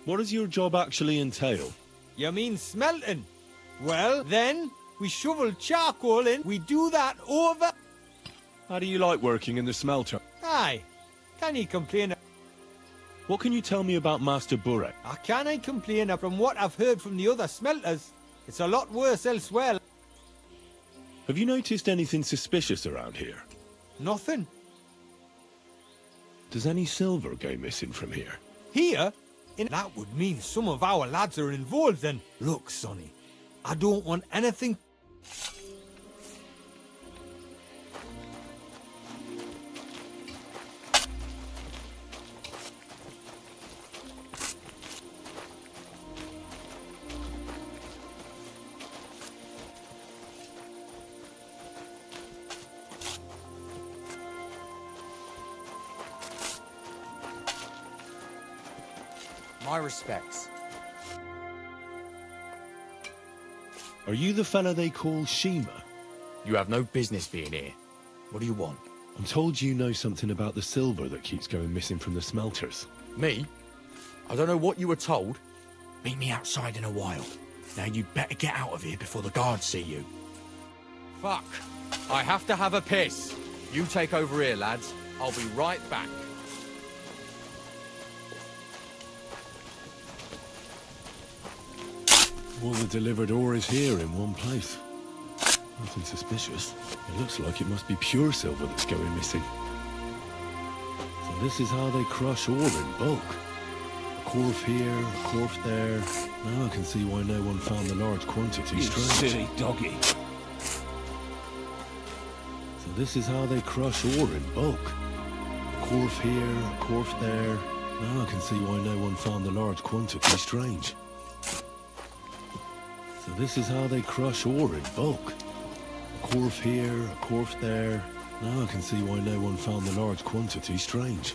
What does your job actually entail? You mean smelting? Well, then, we shovel charcoal in, we do that over... How do you like working in the smelter? Aye, can you complain? What can you tell me about Master Burek? I can't complain from what I've heard from the other smelters. It's a lot worse elsewhere. Have you noticed anything suspicious around here? Nothing. Does any silver go missing from here? Here? That would mean some of our lads are involved then. Look, Sonny, I don't want anything... My respects. Are you the fella they call Shima? You have no business being here. What do you want? I'm told you know something about the silver that keeps going missing from the smelters. Me? I don't know what you were told. Meet me outside in a while. Now you'd better get out of here before the guards see you. Fuck. I have to have a piss. You take over here, lads. I'll be right back. All the delivered ore is here in one place. Nothing suspicious. It looks like it must be pure silver that's going missing. So this is how they crush ore in bulk. A quarf here, a quarf there. Now I can see why no one found the large quantity strange. Silly doggy. So this is how they crush ore in bulk. A quarf here, a quarf there. Now I can see why no one found the large quantity strange. So this is how they crush ore in bulk. A quarf here, a quarf there. Now I can see why no one found the large quantity strange.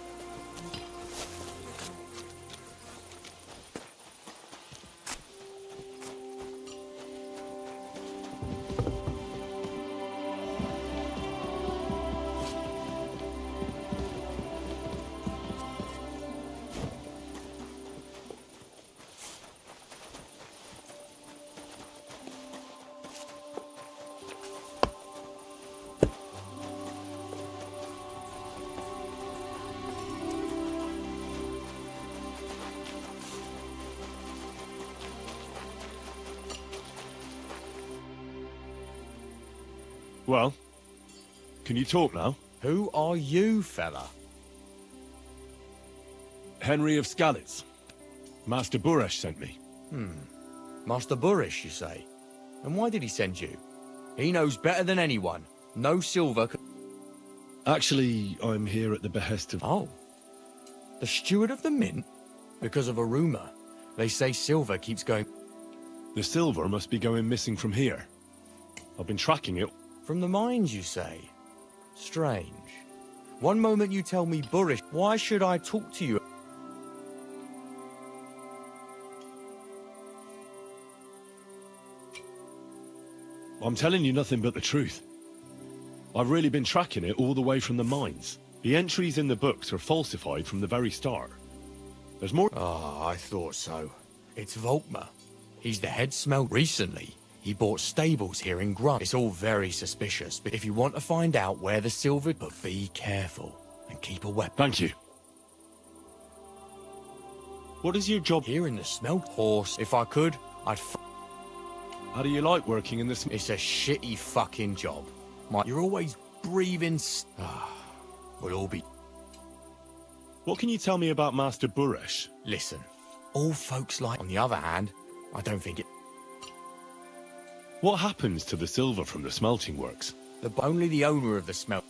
Well, can you talk now? Who are you, fella? Henry of Skalitz. Master Buresh sent me. Master Burish, you say? And why did he send you? He knows better than anyone. No silver Actually, I'm here at the behest of... Oh. The steward of the mint? Because of a rumor. They say silver keeps going... The silver must be going missing from here. I've been tracking it. From the mines, you say? Strange. One moment you tell me Burish. Why should I talk to you? I'm telling you nothing but the truth. I've really been tracking it all the way from the mines. The entries in the books are falsified from the very start. There's more... Ah, I thought so. It's Volkmar. He's the head smelt recently. He bought stables here in Grunt. It's all very suspicious, but if you want to find out where the silver... But be careful and keep a weapon. Thank you. What is your job? Here in the smelt horse. If I could, I'd... How do you like working in this... It's a shitty fucking job. You're always breathing... We'll all be... What can you tell me about Master Buresh? Listen, all folks like... On the other hand, I don't think it... What happens to the silver from the smelting works? Only the owner of the smelt...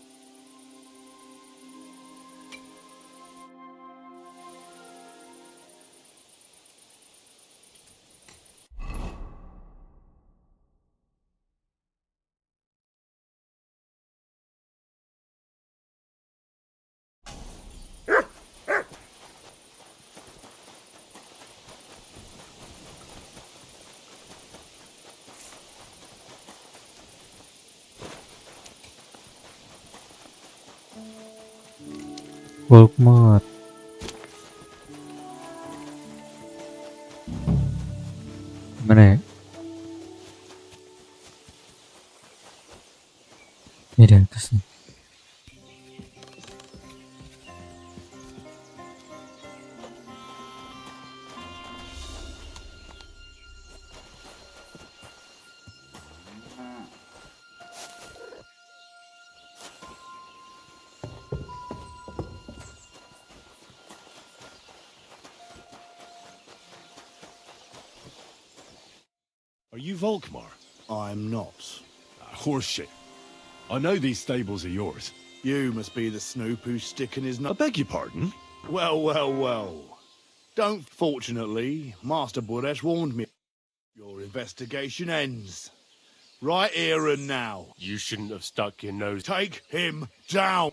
Work mode. Mana ya? Ini di atas nih. Are you Volkmar? I'm not. Horseshit. I know these stables are yours. You must be the snoop who's sticking his I nose. beg your pardon? Well. Don't. Fortunately, Master Buresh warned me. Your investigation ends. Right here and now. You shouldn't have stuck your nose. Take him down.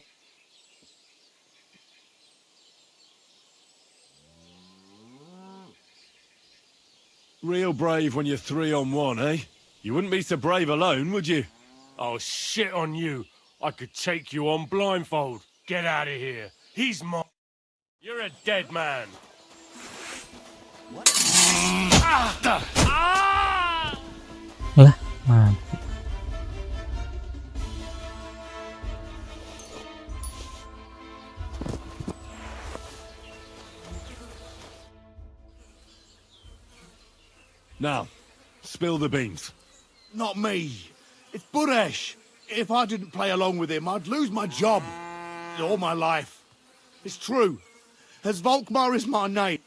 Real brave when you're 3-on-1, eh? You wouldn't be so brave alone, would you? Oh, shit on you. I could take you on blindfold. Get out of here. He's mine. You're a dead man. Lah, mantap. Now, spill the beans. Not me. It's Buresh. If I didn't play along with him, I'd lose my job. All my life. It's true. As Volkmar is my name.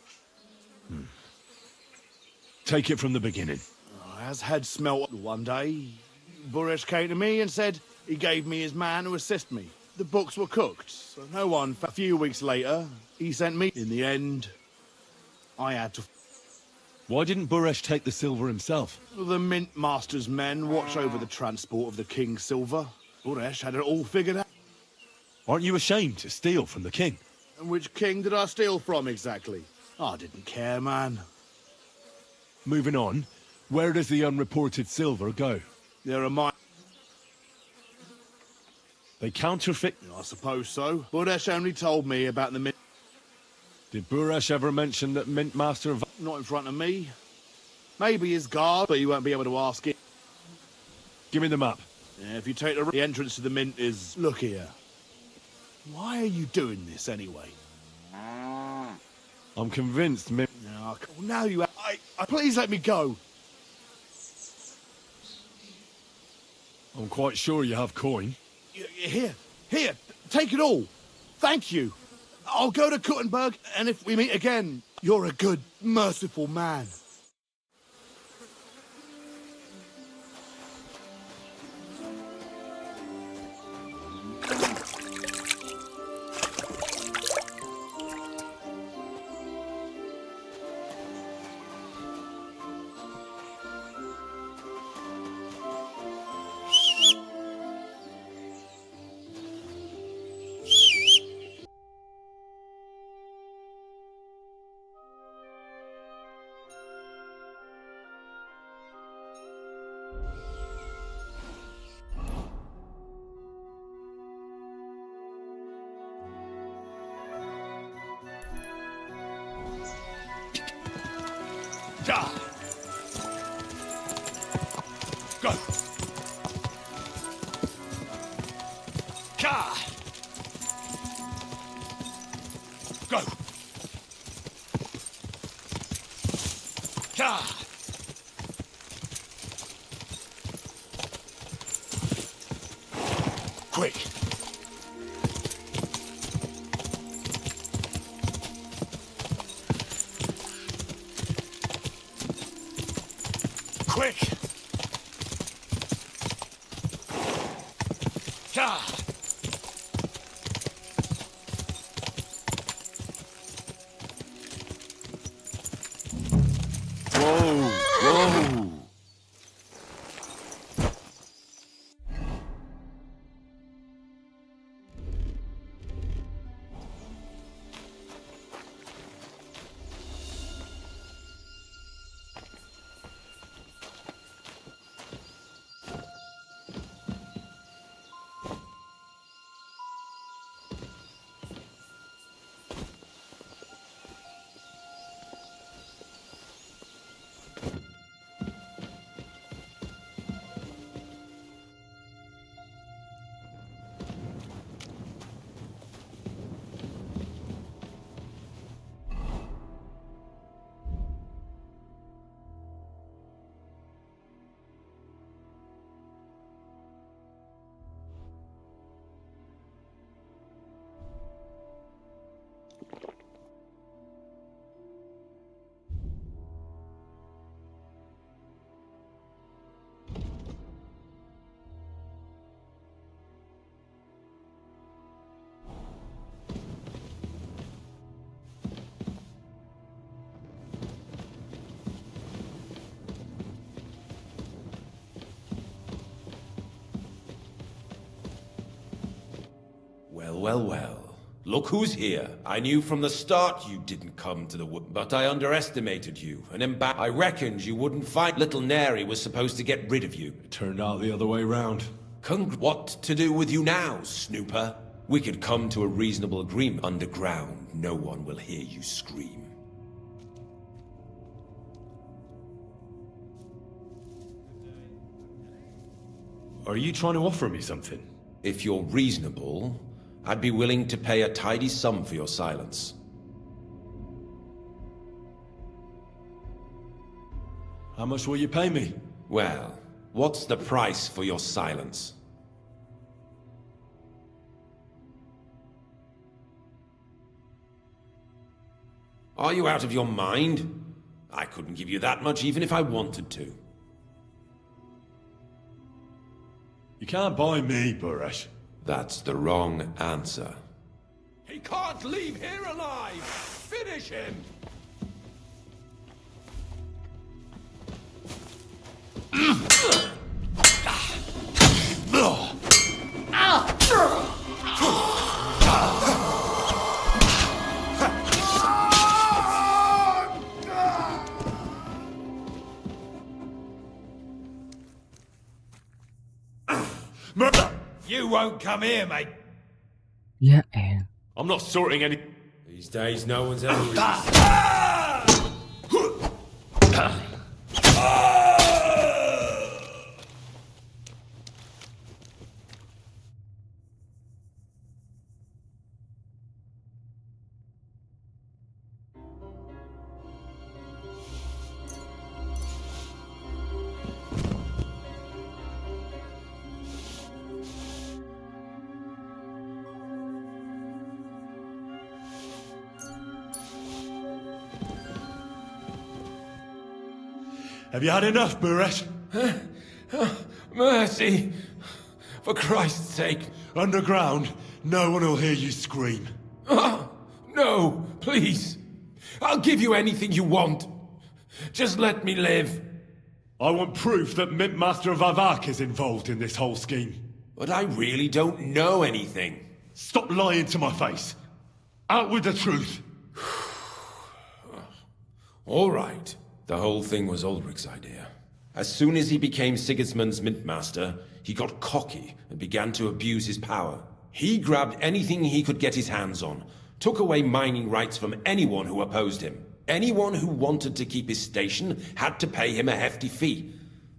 Take it from the beginning. As head smelt one day, Buresh came to me and said he gave me his man to assist me. The books were cooked, so no one. A few weeks later, he sent me. In the end, I had to. Why didn't Buresh take the silver himself? The Mint Master's men watch over the transport of the King's silver. Buresh had it all figured out. Aren't you ashamed to steal from the king? And which king did I steal from exactly? I didn't care, man. Moving on, where does the unreported silver go? There are my. They counterfeit. I suppose so. Buresh only told me about the Mint. Did Buresh ever mention that Mint Master... Not in front of me. Maybe his guard, but you won't be able to ask it. Give me the map. Yeah, if you take the entrance to the Mint is... Look here. Why are you doing this anyway? I'm convinced Mint... Now you... please let me go. I'm quite sure you have coin. Here, take it all. Thank you. I'll go to Kuttenberg, and if we meet again, you're a good, merciful man. Ja! Go! Ka! Go! Ka! Quick! Quick! Ja! Whoa! Whoa! well. Look who's here. I knew from the start you didn't come to the wood, but I underestimated you. I reckoned you wouldn't fight. Little Neri was supposed to get rid of you. It turned out the other way round. What to do with you now, snooper? We could come to a reasonable agreement. Underground, no one will hear you scream. Are you trying to offer me something? If you're reasonable, I'd be willing to pay a tidy sum for your silence. How much will you pay me? Well, what's the price for your silence? Are you out of your mind? I couldn't give you that much even if I wanted to. You can't buy me, Buresh. That's the wrong answer. He can't leave here alive! Finish him! You won't come here, mate. Ya el. I'm not sorting any... These days, no one's ever really... Have you had enough, Buresh? Mercy! For Christ's sake! Underground, no one will hear you scream. No, please! I'll give you anything you want. Just let me live. I want proof that Mint Master Vavak is involved in this whole scheme. But I really don't know anything. Stop lying to my face. Out with the truth. All right. The whole thing was Ulrich's idea. As soon as he became Sigismund's Mint Master, he got cocky and began to abuse his power. He grabbed anything he could get his hands on, took away mining rights from anyone who opposed him. Anyone who wanted to keep his station had to pay him a hefty fee.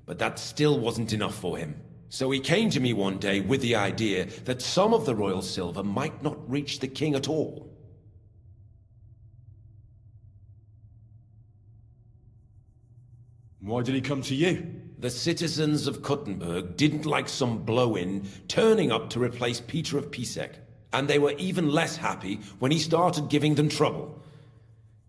But that still wasn't enough for him. So he came to me one day with the idea that some of the royal silver might not reach the king at all. Why did he come to you? The citizens of Kuttenberg didn't like some blow-in turning up to replace Peter of Pisek. And they were even less happy when he started giving them trouble.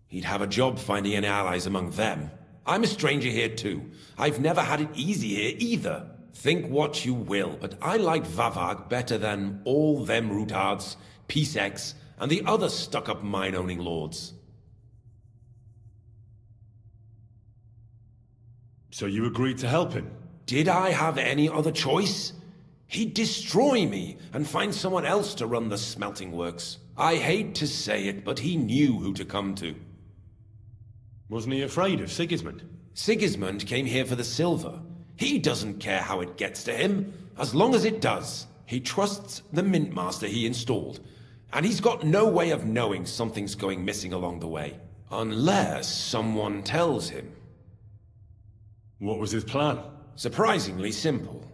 He'd have a job finding any allies among them. I'm a stranger here too. I've never had it easy here either. Think what you will, but I like Vavag better than all them Rutards, Piseks, and the other stuck-up mine-owning lords. So you agreed to help him? Did I have any other choice? He'd destroy me and find someone else to run the smelting works. I hate to say it, but he knew who to come to. Wasn't he afraid of Sigismund? Sigismund came here for the silver. He doesn't care how it gets to him, as long as it does. He trusts the Mint Master he installed, and he's got no way of knowing something's going missing along the way. Unless someone tells him. What was his plan? Surprisingly simple.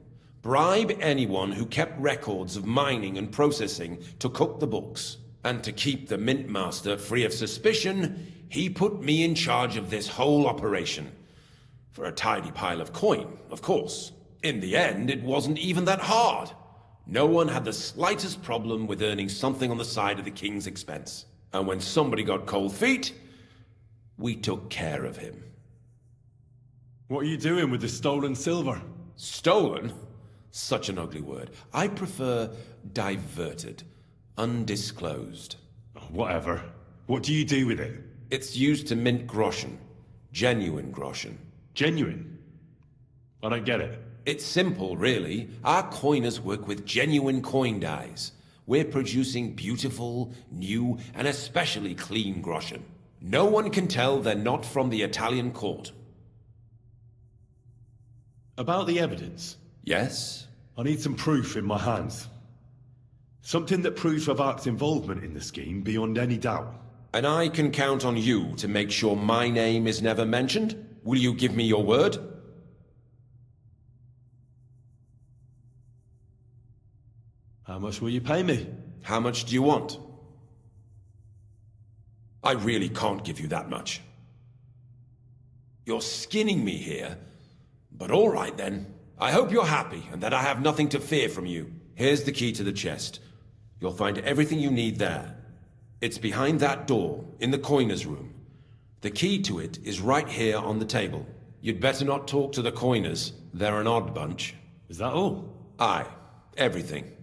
Bribe anyone who kept records of mining and processing to cook the books. And to keep the Mint Master free of suspicion, he put me in charge of this whole operation. For a tidy pile of coin, of course. In the end, it wasn't even that hard. No one had the slightest problem with earning something on the side of the king's expense. And when somebody got cold feet, we took care of him. What are you doing with the stolen silver? Stolen? Such an ugly word. I prefer diverted. Undisclosed. Whatever. What do you do with it? It's used to mint groschen. Genuine groschen. Genuine? I don't get it. It's simple, really. Our coiners work with genuine coin dies. we're producing beautiful, new, and especially clean groschen. No one can tell they're not from the Italian court. About the evidence. Yes? I need some proof in my hands. Something that proves Favak's involvement in the scheme beyond any doubt. And I can count on you to make sure my name is never mentioned? Will you give me your word? How much will you pay me? How much do you want? I really can't give you that much. You're skinning me here, but all right then. I hope you're happy and that I have nothing to fear from you. Here's the key to the chest. You'll find everything you need there. It's behind that door, in the coiner's room. The key to it is right here on the table. You'd better not talk to the coiners. They're an odd bunch. Is that all? Aye, everything.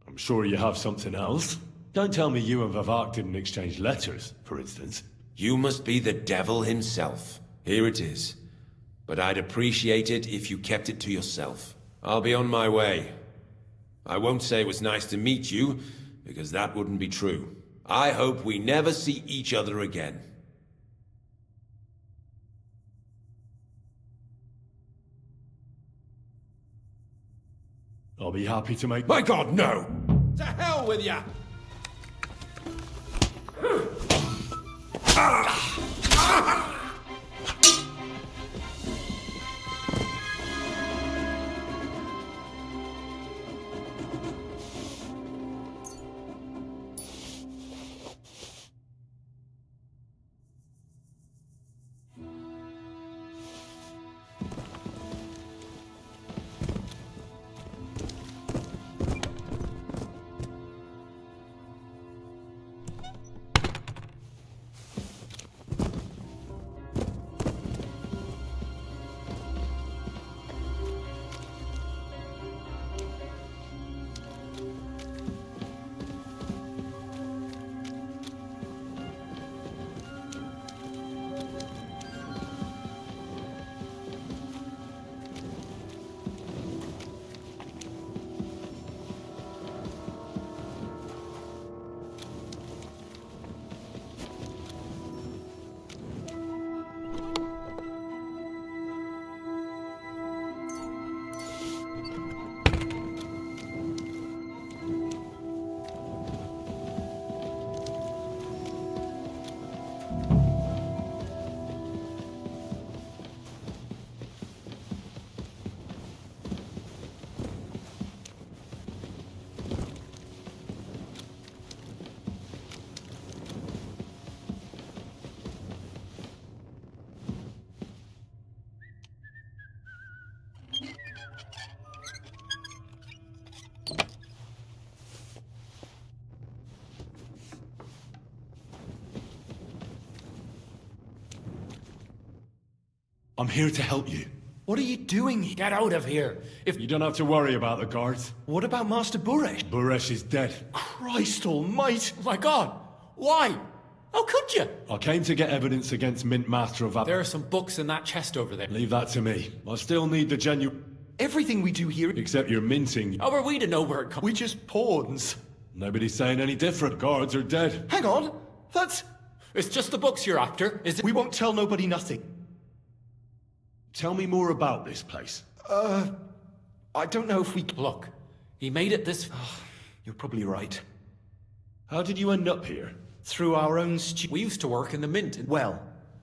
I'm sure you have something else. Don't tell me you and Favak didn't exchange letters, for instance. You must be the devil himself. Here it is. But I'd appreciate it if you kept it to yourself. I'll be on my way. I won't say it was nice to meet you, because that wouldn't be true. I hope we never see each other again. I'll be happy to make... My God, no! To hell with ya! I'm here to help you. What are you doing? Get out of here. You don't have to worry about the guards. What about Master Buresh? Buresh is dead. Christ almighty! My God! Why? How could you? I came to get evidence against Mint Master of... There are some books in that chest over there. Leave that to me. I still need the genuine... Everything we do here... Except you're minting. How are we to know where it comes? We're just pawns. Nobody's saying any different. Guards are dead. Hang on! That's... It's just the books you're after, is it? We won't tell nobody nothing. Tell me more about this place. I don't know if we... Look, he made it this... You're probably right. How did you end up here? Through our own We used to work in the mint, Well,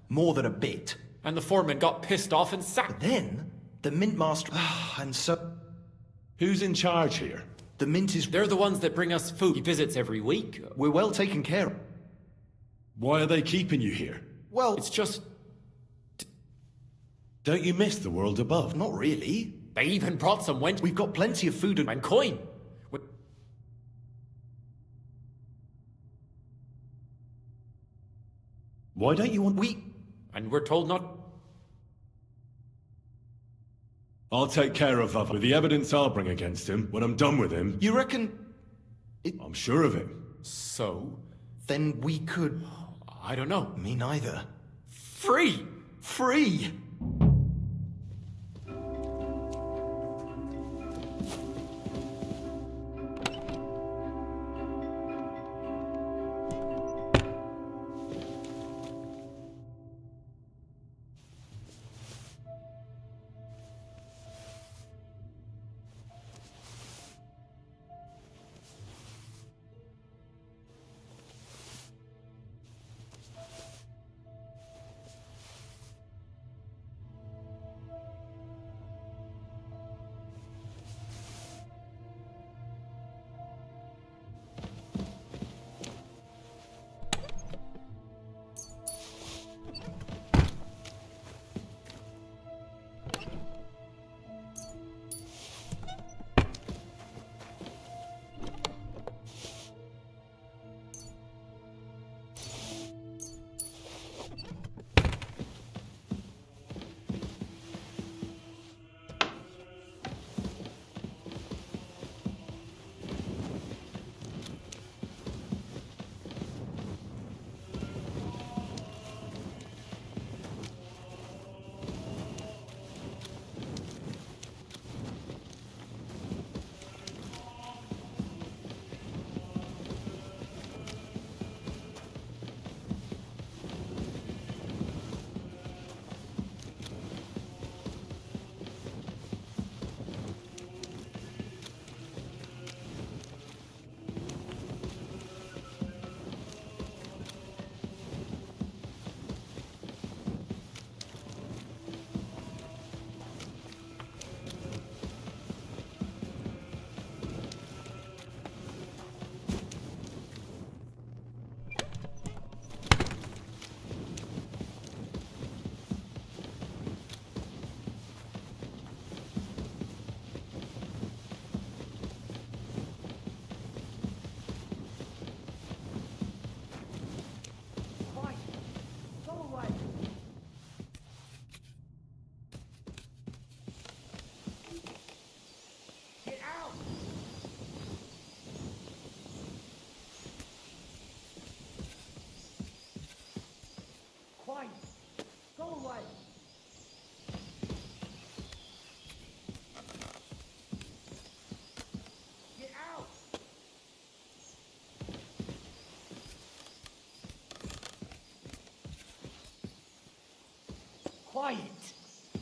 more than a bit. and the foreman got pissed off and sacked. Then, the Mint Master... and so... Who's in charge here? The Mint is... They're the ones that bring us food. He visits every week. We're well taken care of. Why are they keeping you here? Well, It's just... Don't you miss the world above? not really. They even brought some wench We've got plenty of food and... and coin. Why don't you want... And we're told not... I'll take care of Vav with the evidence I'll bring against him. When I'm done with him, You reckon... I'm sure of it. So? Then we could... I don't know. Me neither. Free! Free!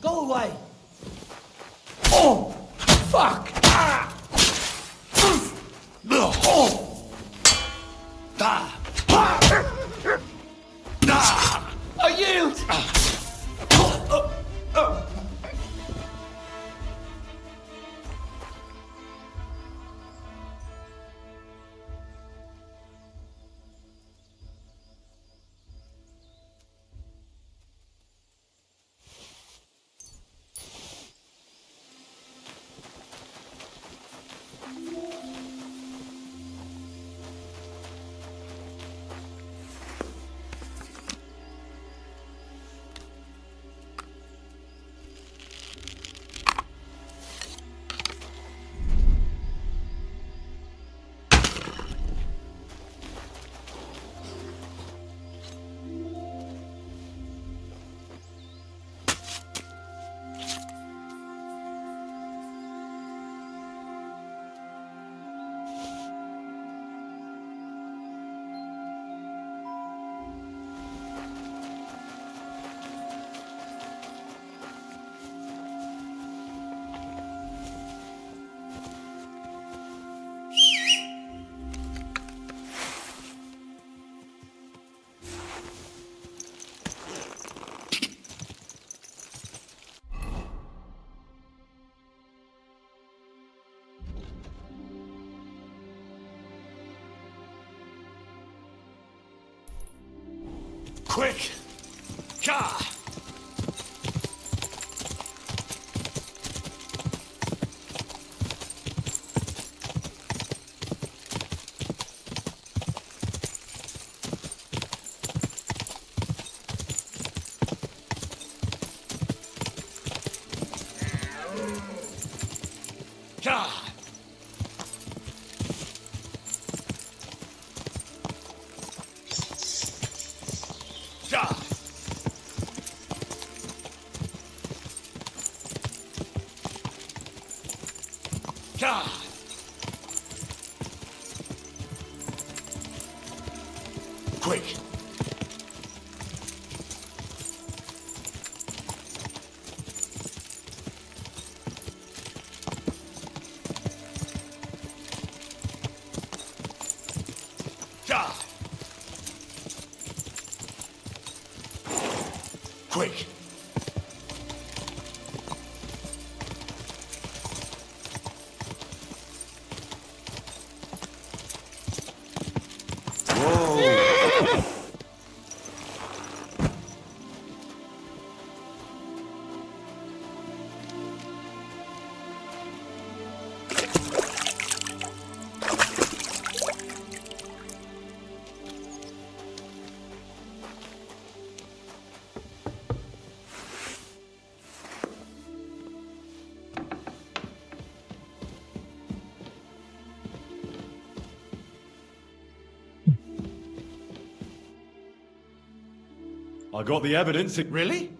Go away! Oh! Fuck! Ah! Oh! Ah! Ah! I yield! Quick! Ka! Ka! Ka! Ka! Quick! Ka! Quick! I got the evidence. Really?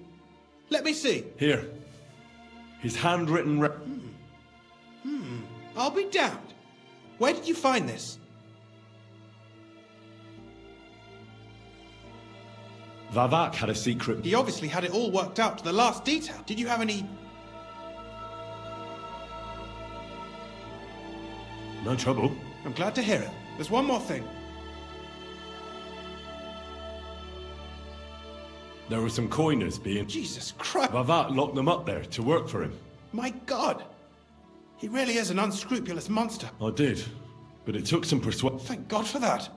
Let me see. Here. His handwritten I'll be damned. Where did you find this? Vavak had a secret. He obviously had it all worked out to the last detail. Did you have any... No trouble. I'm glad to hear it. There's one more thing. There were some coiners being... Jesus Christ. Vavak locked them up there to work for him. My God. He really is an unscrupulous monster. I did. But it took some persuasion. Thank God for that.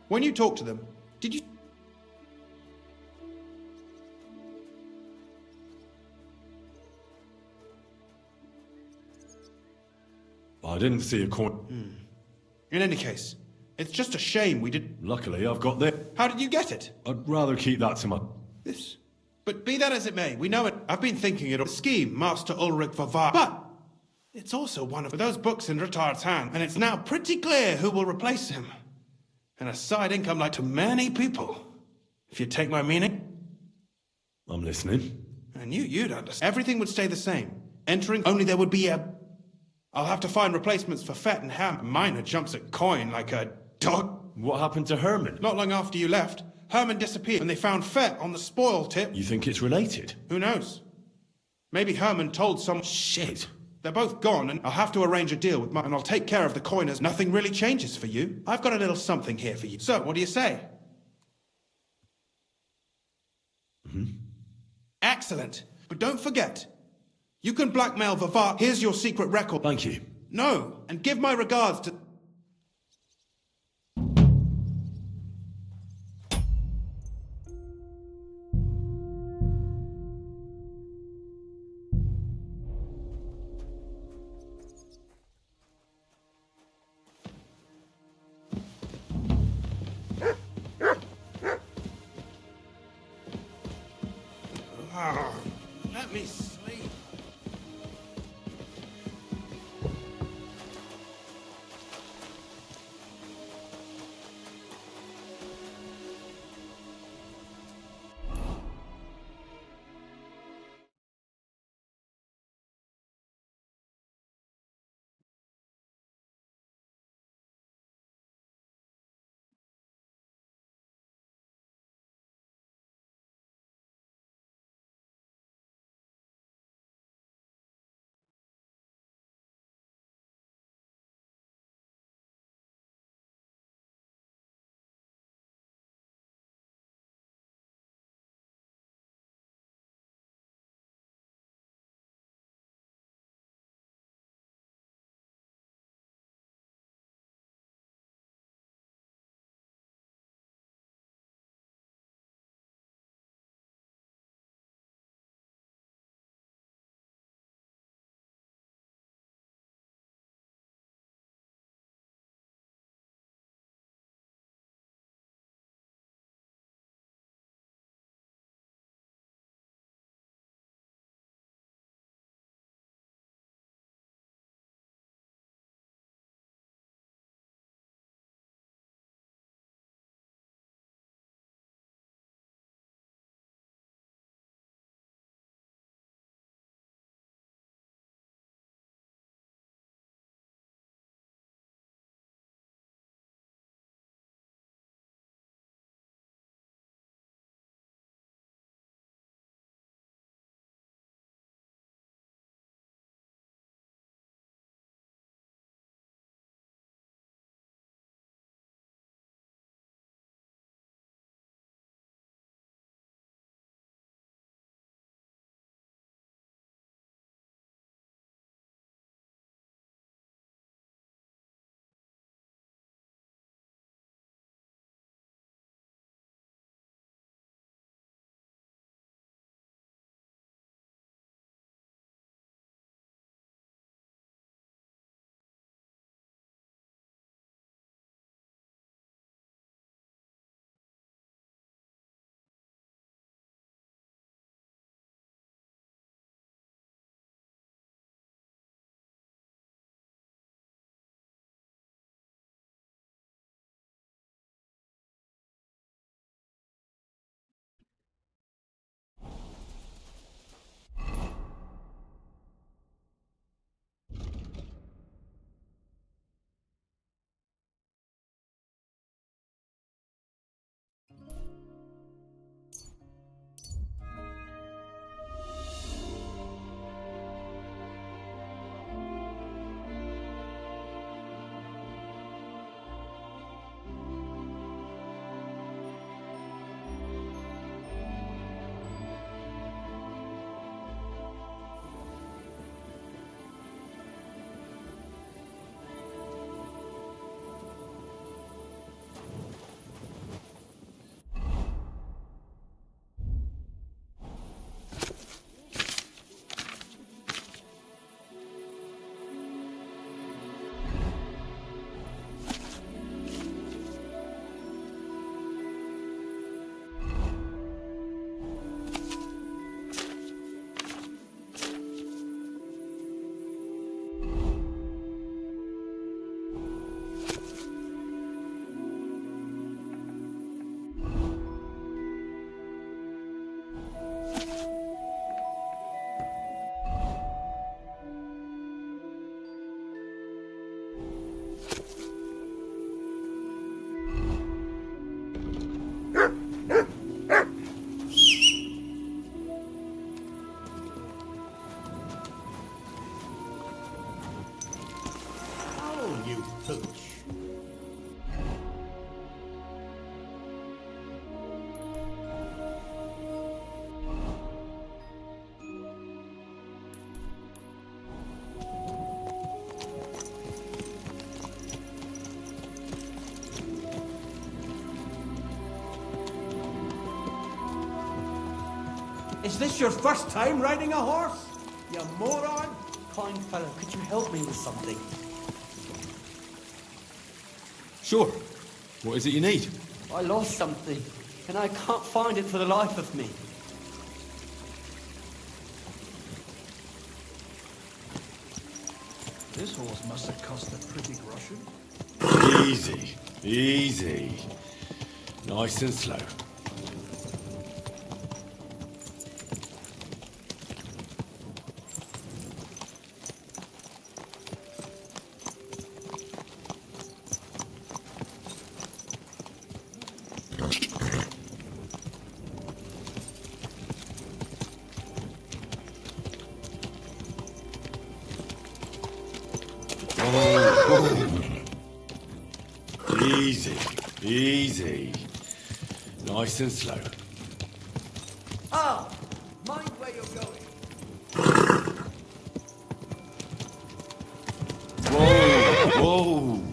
When you talked to them, did you... I didn't see a coin. In any case, it's just a shame we did... Luckily, I've got this. How did you get it? I'd rather keep that to my... This. But be that as it may, we know it. I've been thinking it a scheme, Master Ulrich Vavar. But it's also one of those books in Retard's hand, and it's now pretty clear who will replace him. And a side income like to many people. If you take my meaning. I'm listening. I knew you'd understand. Everything would stay the same. Entering, only there would be a... I'll have to find replacements for Fett and Ham. Miner jumps at coin like a dog. What happened to Herman? Not long after you left, Herman disappeared, and they found Fett on the spoil tip. You think it's related? Who knows? Maybe Herman told some... Shit. They're both gone, and I'll have to arrange a deal with and I'll take care of the coiners. Nothing really changes for you. I've got a little something here for you. So, what do you say? Excellent. But don't forget, you can blackmail Vavar. Here's your secret record. Thank you. No, and give my regards to... Let me sleep. Is this your first time riding a horse? You moron! Kind fellow, could you help me with something? Sure. What is it you need? I lost something, and I can't find it for the life of me. This horse must have cost a pretty groschen. Easy, easy. Nice and slow. Easy, easy. Nice and slow. Ah! Mind where you're going. Whoa, whoa.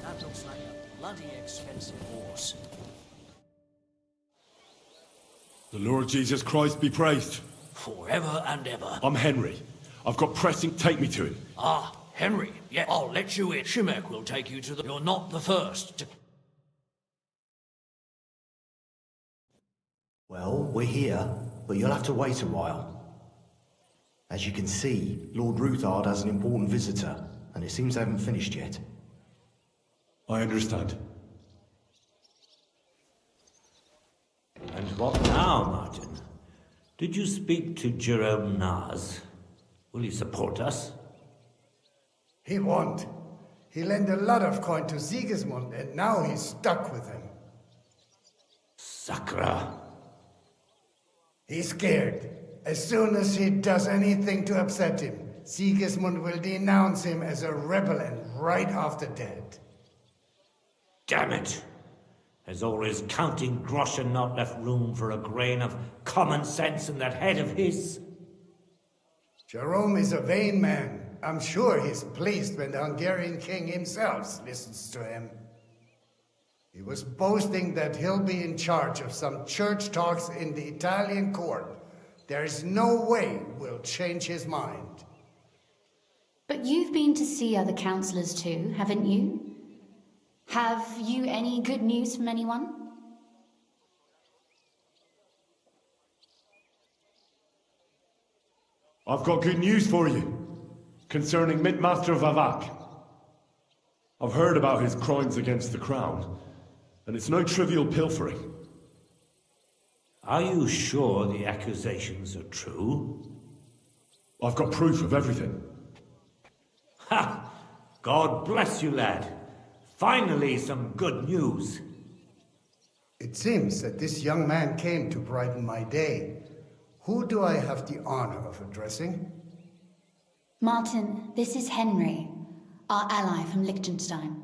That looks like a bloody expensive horse. The Lord Jesus Christ be praised. Forever and ever. I'm Henry. I've got pressing. Take me to him. Ah, Henry. Yeah, I'll let you in. Shimek will take you to the... You're not the first to... Well, we're here, but you'll have to wait a while. As you can see, Lord Ruthard has an important visitor, and it seems they haven't finished yet. I understand. And what now, Martin? Did you speak to Jerome Naz? Will he support us? He won't. He lent a lot of coin to Sigismund, and now he's stuck with him. Sakra. He's scared. As soon as he does anything to upset him, Sigismund will denounce him as a rebel and right after dead. Damn it! Has all his counting groschen not left room for a grain of common sense in that head of his? Jerome is a vain man. I'm sure he's pleased when the Hungarian king himself listens to him. He was boasting that he'll be in charge of some church talks in the Italian court. There's no way we'll change his mind. But you've been to see other councillors too, haven't you? Have you any good news from anyone? I've got good news for you concerning Mintmaster Vavak. I've heard about his crimes against the crown, and it's no trivial pilfering. Are you sure the accusations are true? I've got proof of everything. Ha! God bless you, lad. Finally, some good news. It seems that this young man came to brighten my day. Who do I have the honor of addressing? Martin, this is Henry, our ally from Liechtenstein.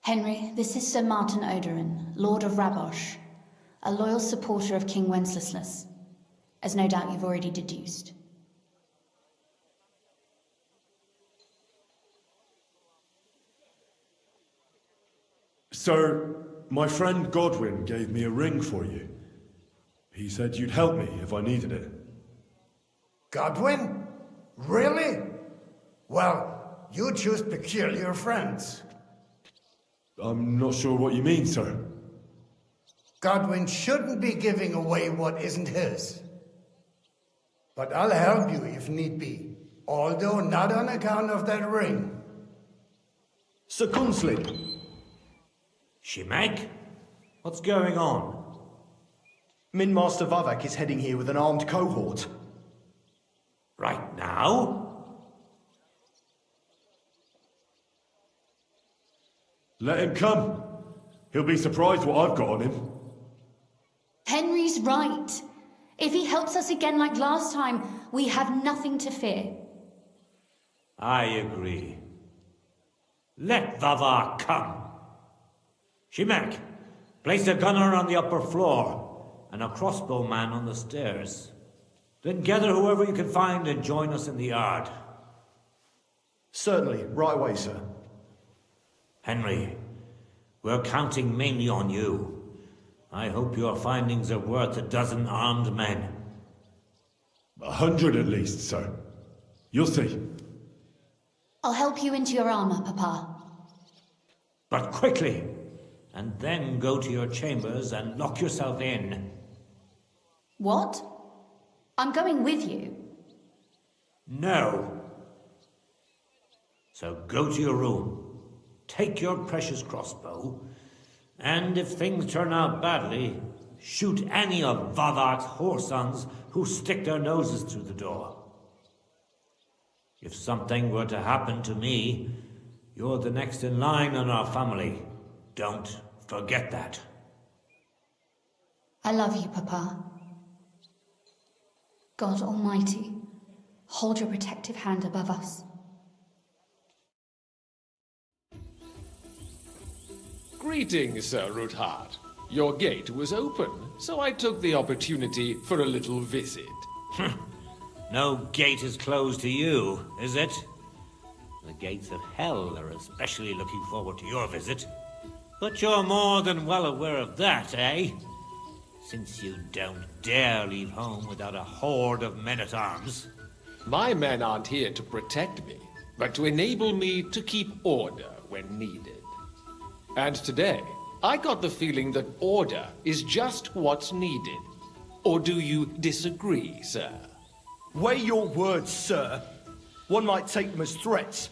Henry, this is Sir Martin Odorin, Lord of Rabosh, a loyal supporter of King Wenceslas, as no doubt you've already deduced. Sir, my friend Godwin gave me a ring for you. He said you'd help me if I needed it. Godwin? Really? Well, you choose peculiar friends. I'm not sure what you mean, sir. Godwin shouldn't be giving away what isn't his. But I'll help you if need be, although not on account of that ring. Sir Gunslin. Shimek? What's going on? Minmaster Vavak is heading here with an armed cohort. Right now? Let him come. He'll be surprised what I've got on him. Henry's right. If he helps us again like last time, we have nothing to fear. I agree. Let Vavar come. Shimek, place a gunner on the upper floor and a crossbowman on the stairs. Then gather whoever you can find and join us in the yard. Certainly, right away, sir. Henry, we're counting mainly on you. I hope your findings are worth 12 armed men. 100 at least, sir. You'll see. I'll help you into your armor, Papa. But quickly, and then go to your chambers and lock yourself in. What? I'm going with you. No. So go to your room, take your precious crossbow, and if things turn out badly, shoot any of Vavar's whoresons who stick their noses through the door. If something were to happen to me, you're the next in line in our family. Don't forget that. I love you, Papa. God Almighty, hold your protective hand above us. Greetings, Sir Ruthard. Your gate was open, so I took the opportunity for a little visit. No gate is closed to you, is it? The gates of hell are especially looking forward to your visit. But you're more than well aware of that, eh? Since you don't dare leave home without a horde of men-at-arms. My men aren't here to protect me, but to enable me to keep order when needed. And today, I got the feeling that order is just what's needed. Or do you disagree, sir? Weigh your words, sir. One might take them as threats.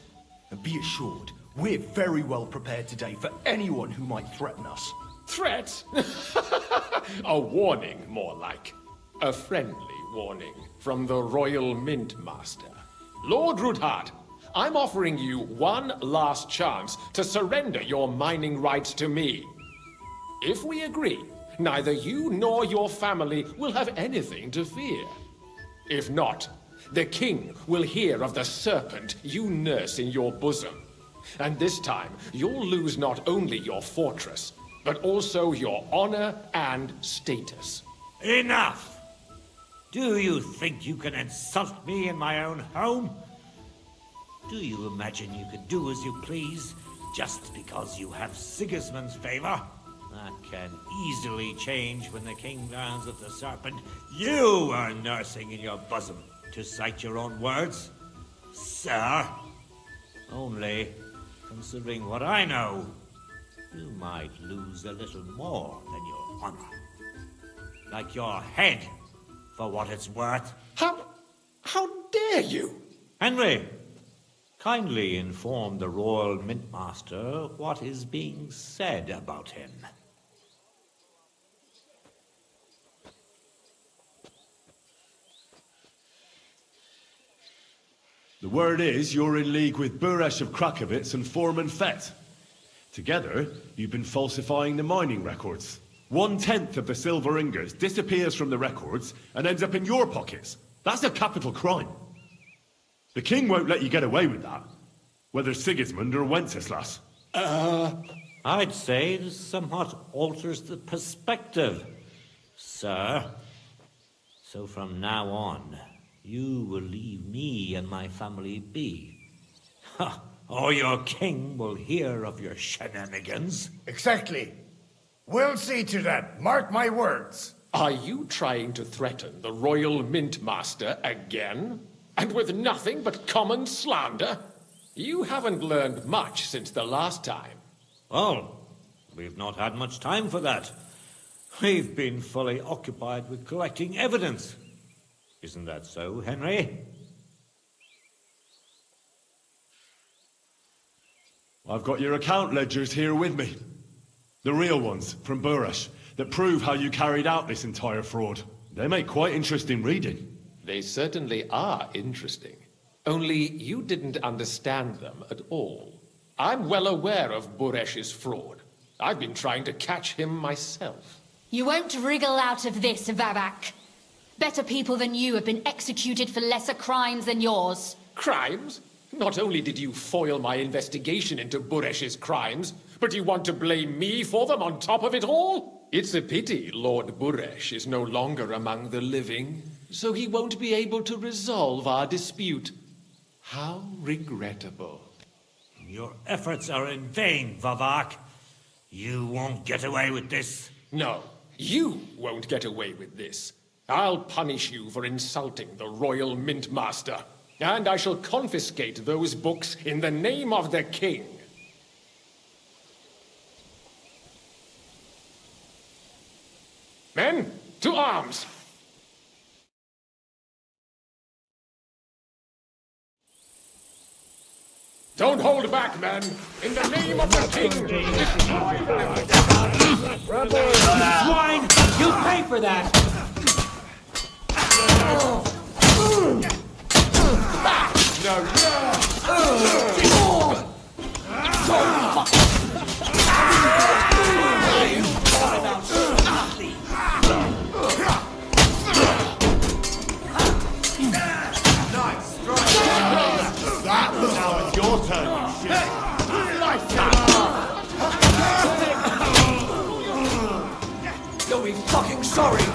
And be assured, we're very well prepared today for anyone who might threaten us. Threat? A warning, more like. A friendly warning from the Royal Mint Master. Lord Ruthard, I'm offering you one last chance to surrender your mining rights to me. If we agree, neither you nor your family will have anything to fear. If not, the king will hear of the serpent you nurse in your bosom. And this time, you'll lose not only your fortress, but also your honor and status. Enough! Do you think you can insult me in my own home? Do you imagine you can do as you please, just because you have Sigismund's favor? That can easily change when the king learns of the serpent you are nursing in your bosom, to cite your own words, sir. Only, considering what I know, you might lose a little more than your honor. Like your head, for what it's worth. How dare you? Henry, kindly inform the Royal Mintmaster what is being said about him. The word is you're in league with Buresh of Krakowitz and Foreman Fett. Together, you've been falsifying the mining records. 1/10 of the silver ingots disappears from the records and ends up in your pockets. That's a capital crime. The king won't let you get away with that, whether Sigismund or Wenceslas. I'd say this somewhat alters the perspective, sir. So from now on, you will leave me and my family be. Or your king will hear of your shenanigans. Exactly. We'll see to that. Mark my words. Are you trying to threaten the Royal Mint Master again? And with nothing but common slander? You haven't learned much since the last time. Well, we've not had much time for that. We've been fully occupied with collecting evidence. Isn't that so, Henry? I've got your account ledgers here with me. The real ones, from Buresh, that prove how you carried out this entire fraud. They make quite interesting reading. They certainly are interesting. Only you didn't understand them at all. I'm well aware of Buresh's fraud. I've been trying to catch him myself. You won't wriggle out of this, Vavak. Better people than you have been executed for lesser crimes than yours. Crimes? Not only did you foil my investigation into Buresh's crimes, but you want to blame me for them on top of it all? It's a pity Lord Buresh is no longer among the living, so he won't be able to resolve our dispute. How regrettable. Your efforts are in vain, Vavak. You won't get away with this. No, you won't get away with this. I'll punish you for insulting the Royal Mint Master, and I shall confiscate those books in the name of the king. Men, to arms! Don't hold back, men! In the name of the king, destroy them! Swine! You pay for that! Now it's your turn, you shit. You'll be fucking sorry.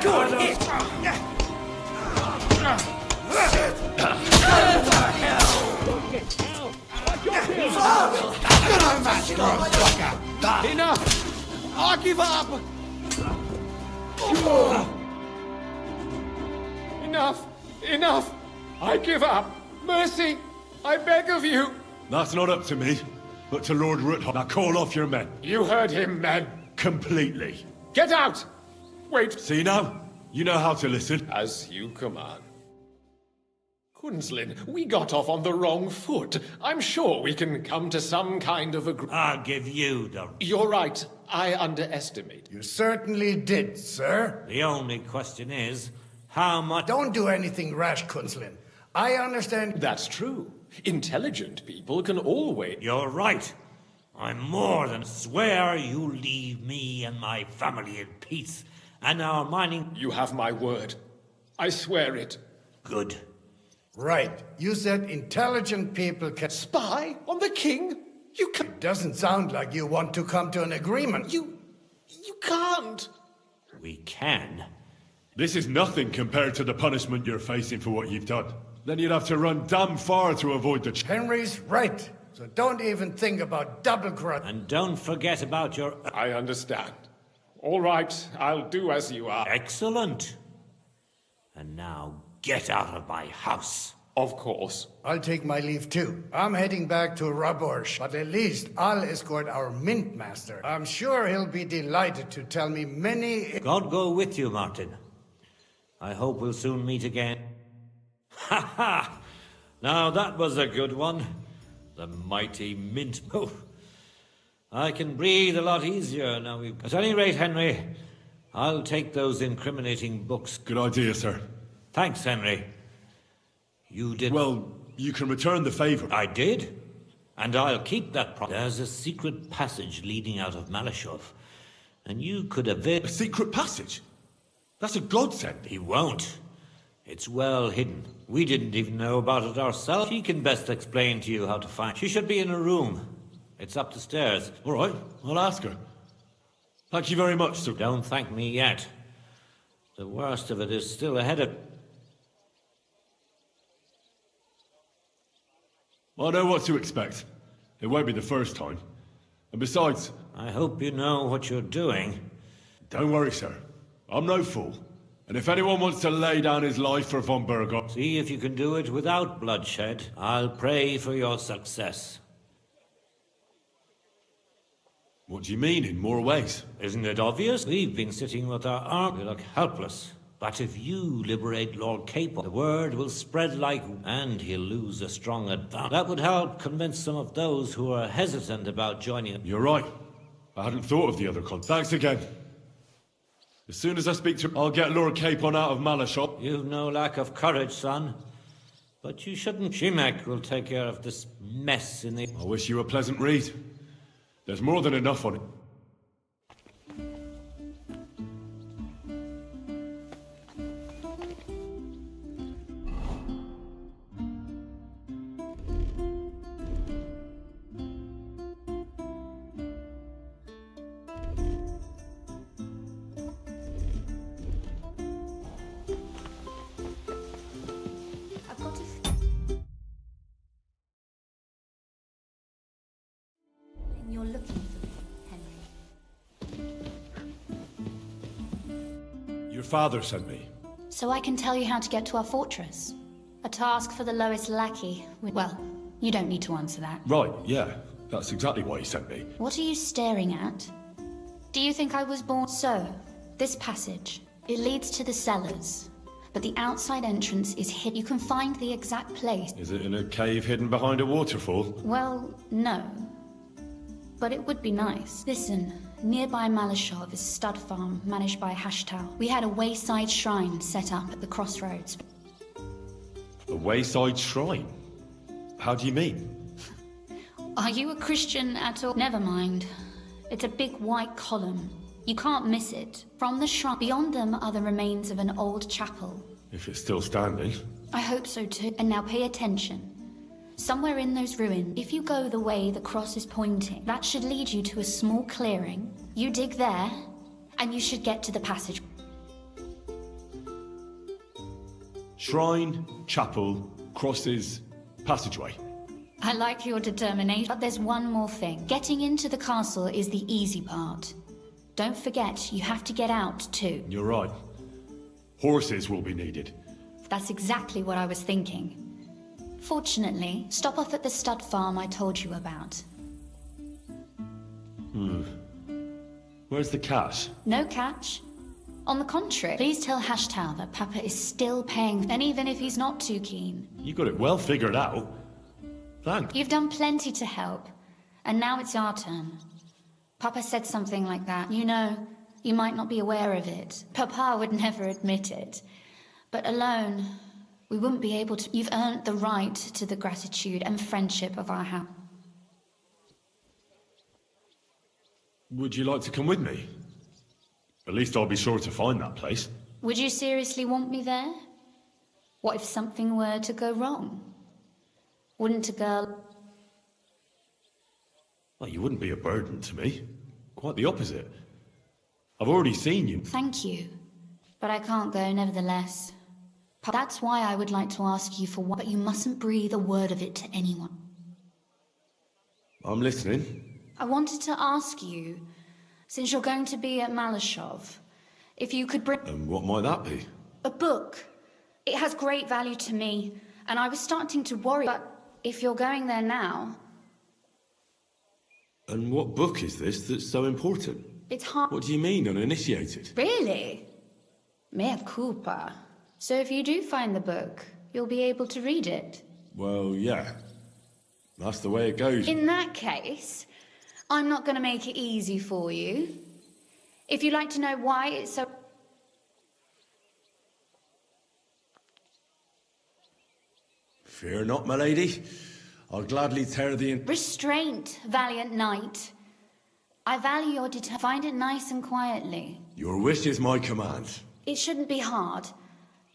Good hit. Enough! I give up! Enough! Enough! I give up! Mercy! I beg of you! That's not up to me, but to Lord Ruthard. Now call off your men. You heard him, men. Completely. Get out! Wait. See now? You know how to listen. As you command. Kunslin, we got off on the wrong foot. I'm sure we can come to some kind of agreement. I'll give you the... You're right. I underestimate. You certainly did, sir. The only question is, how much... Don't do anything rash, Kunslin. I understand... That's true. Intelligent people can always... You're right. I'm more than swear you leave me and my family in peace, and our mining... You have my word. I swear it. Good. Right. You said intelligent people can... Spy on the king? You can... It doesn't sound like you want to come to an agreement. You can't. We can. This is nothing compared to the punishment you're facing for what you've done. Then you'd have to run damn far to avoid the... Henry's right. So don't even think about double cross. And don't forget about your... I understand. All right, I'll do as you are. Excellent. And now get out of my house. Of course. I'll take my leave too. I'm heading back to Raborsh, but at least I'll escort our mint master. I'm sure he'll be delighted to tell me many... God go with you, Martin. I hope we'll soon meet again. Ha ha! Now that was a good one. The mighty mint move. I can breathe a lot easier now we've... At any rate, Henry, I'll take those incriminating books. Good idea, sir. Thanks, Henry. You did... Well, you can return the favor. I did. And I'll keep that promise. There's a secret passage leading out of Malashov. And you could avail... A secret passage? That's a godsend. He won't. It's well hidden. We didn't even know about it ourselves. She can best explain to you how to find... She should be in a room. It's up the stairs. All right, I'll ask her. Thank you very much, sir. Don't thank me yet. The worst of it is still ahead of... I know what to expect. It won't be the first time. And besides... I hope you know what you're doing. Don't worry, sir. I'm no fool. And if anyone wants to lay down his life for von Burgos... See if you can do it without bloodshed. I'll pray for your success. What do you mean, in more ways? Isn't it obvious? We've been sitting with our arms. We look helpless. But if you liberate Lord Capel, the word will spread like... And he'll lose a strong advantage. That would help convince some of those who are hesitant about joining... You're right. I hadn't thought of the other con. Thanks again. As soon as I speak to... I'll get Lord Capon out of Malashop. You've no lack of courage, son. But you shouldn't. Shimek will take care of this mess in the... I wish you a pleasant read. There's more than enough on it. You're looking for me, Henry. Your father sent me. So I can tell you how to get to our fortress. A task for the lowest lackey. Well, you don't need to answer that. Right, yeah. That's exactly why he sent me. What are you staring at? Do you think I was born? So, this passage. It leads to the cellars. But the outside entrance is hidden. You can find the exact place. Is it in a cave hidden behind a waterfall? Well, no. But it would be nice. Listen, nearby Malashov is stud farm managed by Hashtal. We had a wayside shrine set up at the crossroads. A wayside shrine? How do you mean? Are you a Christian at all? Never mind. It's a big white column. You can't miss it. From the shrine, beyond them are the remains of an old chapel. If it's still standing. I hope so too. And now pay attention. Somewhere in those ruins, if you go the way the cross is pointing, that should lead you to a small clearing. You dig there, and you should get to the passage. Shrine, chapel, crosses, passageway. I like your determination, but there's one more thing. Getting into the castle is the easy part. Don't forget, you have to get out too. You're right. Horses will be needed. That's exactly what I was thinking. Fortunately, stop off at the stud farm I told you about. Where's the cash? No catch. On the contrary, please tell Hashtal that Papa is still paying, and even if he's not too keen. You got it well figured out. Thanks. You've done plenty to help, and now it's our turn. Papa said something like that. You know, you might not be aware of it. Papa would never admit it. But alone, we wouldn't be able to. You've earned the right to the gratitude and friendship of our house. Would you like to come with me? At least I'll be sure to find that place. Would you seriously want me there? What if something were to go wrong? Wouldn't a girl... Well, you wouldn't be a burden to me. Quite the opposite. I've already seen you. Thank you. But I can't go nevertheless. That's why I would like to ask you for one, but you mustn't breathe a word of it to anyone. I'm listening. I wanted to ask you, since you're going to be at Malashov, if you could bring... And what might that be? A book. It has great value to me, and I was starting to worry, but if you're going there now... And what book is this that's so important? It's hard... What do you mean, uninitiated? Really? Mea culpa. So if you do find the book, you'll be able to read it? Well, yeah. That's the way it goes. In that case, I'm not going to make it easy for you. If you'd like to know why it's so... Fear not, my lady. I'll gladly tear the... Restraint, valiant knight. I value your Find it nice and quietly. Your wish is my command. It shouldn't be hard.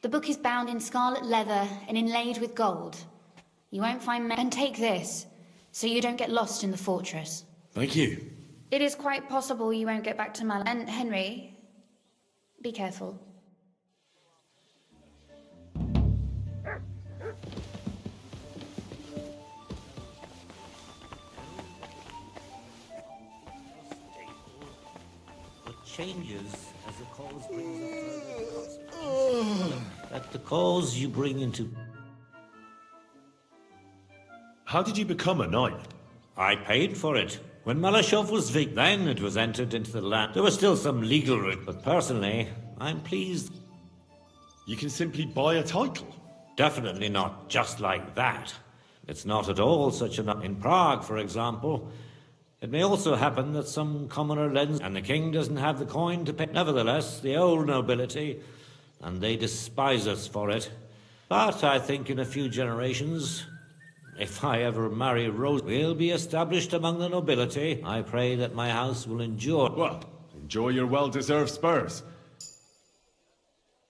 The book is bound in scarlet leather and inlaid with gold. You won't find... And take this, so you don't get lost in the fortress. Thank you. It is quite possible you won't get back to Mal... And Henry, be careful. Changes as the cause brings a further that the cause you bring into... How did you become a knight? I paid for it. When Malashov was victim, then it was entered into the land. There was still some legal route, but personally, I'm pleased. You can simply buy a title? Definitely not just like that. It's not at all such a... In Prague, for example, it may also happen that some commoner lends, and the king doesn't have the coin to pay. Nevertheless, the old nobility, and they despise us for it. But I think in a few generations, if I ever marry Rose, we'll be established among the nobility. I pray that my house will endure. Well, enjoy your well-deserved spurs.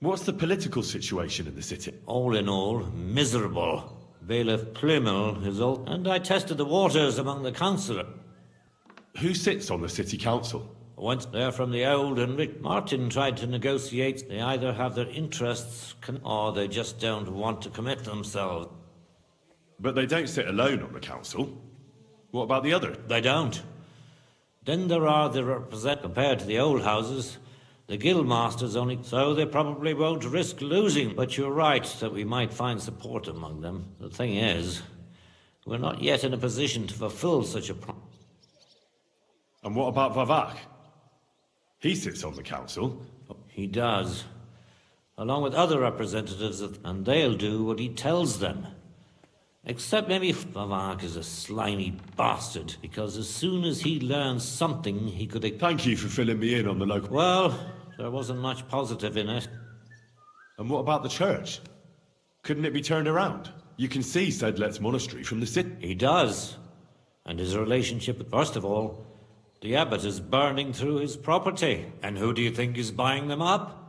What's the political situation in the city? All in all, miserable. Bailiff Plymel is old, and I tested the waters among the councillors. Who sits on the city council? Once they're from the old and rich. Martin tried to negotiate. They either have their interests or they just don't want to commit themselves. But they don't sit alone on the council. What about the other? They don't. Then there are the compared to the old houses. The guildmasters only, so they probably won't risk losing. But you're right that we might find support among them. The thing is, we're not yet in a position to fulfill such a promise. And what about Vavak? He sits on the council. He does, along with other representatives, and they'll do what he tells them. Except maybe Vavak is a slimy bastard, because as soon as he learns something, he could... Thank you for filling me in on the local... Well, there wasn't much positive in it. And what about the church? Couldn't it be turned around? You can see Sedlet's monastery from the city. He does. And his relationship with... First of all, the abbot is burning through his property. And who do you think is buying them up?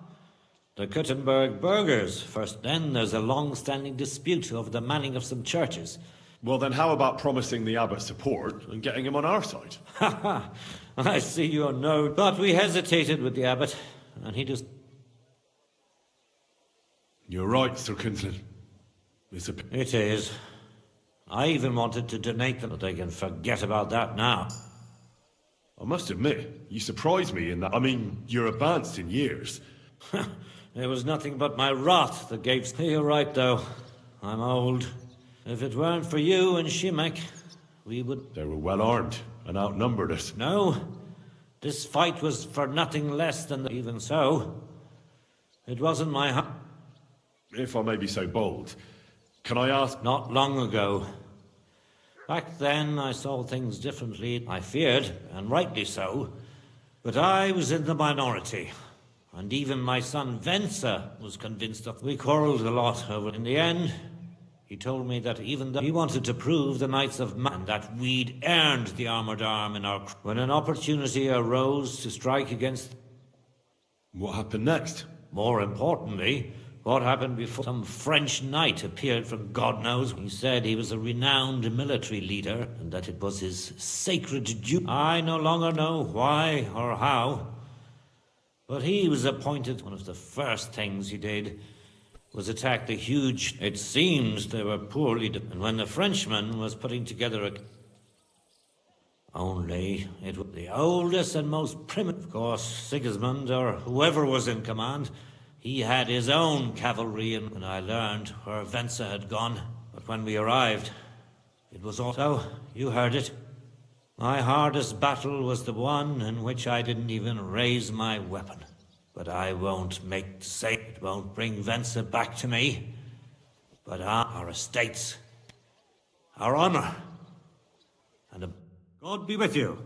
The Kuttenberg burghers first. Then there's a long-standing dispute over the manning of some churches. Well, then how about promising the abbot support and getting him on our side? Ha ha! I see your note. But we hesitated with the abbot, and he just... You're right, Sir Kinsman. It is. I even wanted to donate them, but they can forget about that now. I must admit, you surprised me in that. I mean, you're advanced in years. There was nothing but my wrath that gave... You're right, though. I'm old. If it weren't for you and Shimek, we would... They were well armed and outnumbered us. No. This fight was for nothing less than... Even so, it wasn't my... If I may be so bold, can I ask... Not long ago. Back then, I saw things differently. I feared, and rightly so. But I was in the minority. And even my son Venser was convinced of... We quarreled a lot over... In the end, he told me that even though he wanted to prove the Knights of Man that we'd earned the armored arm in our... When an opportunity arose to strike against... What happened next? More importantly, what happened before some French knight appeared from God knows. He said he was a renowned military leader and that it was his sacred duty. I no longer know why or how. But he was appointed. One of the first things he did was attack the huge... It seems they were poorly... And when the Frenchman was putting together a... Only it was the oldest and most primitive. Of course, Sigismund, or whoever was in command, he had his own cavalry, and when I learned where Venser had gone. But when we arrived, it was also... You heard it. My hardest battle was the one in which I didn't even raise my weapon. But I won't make the same. It won't bring Venser back to me. But our estates, our honor, and God be with you.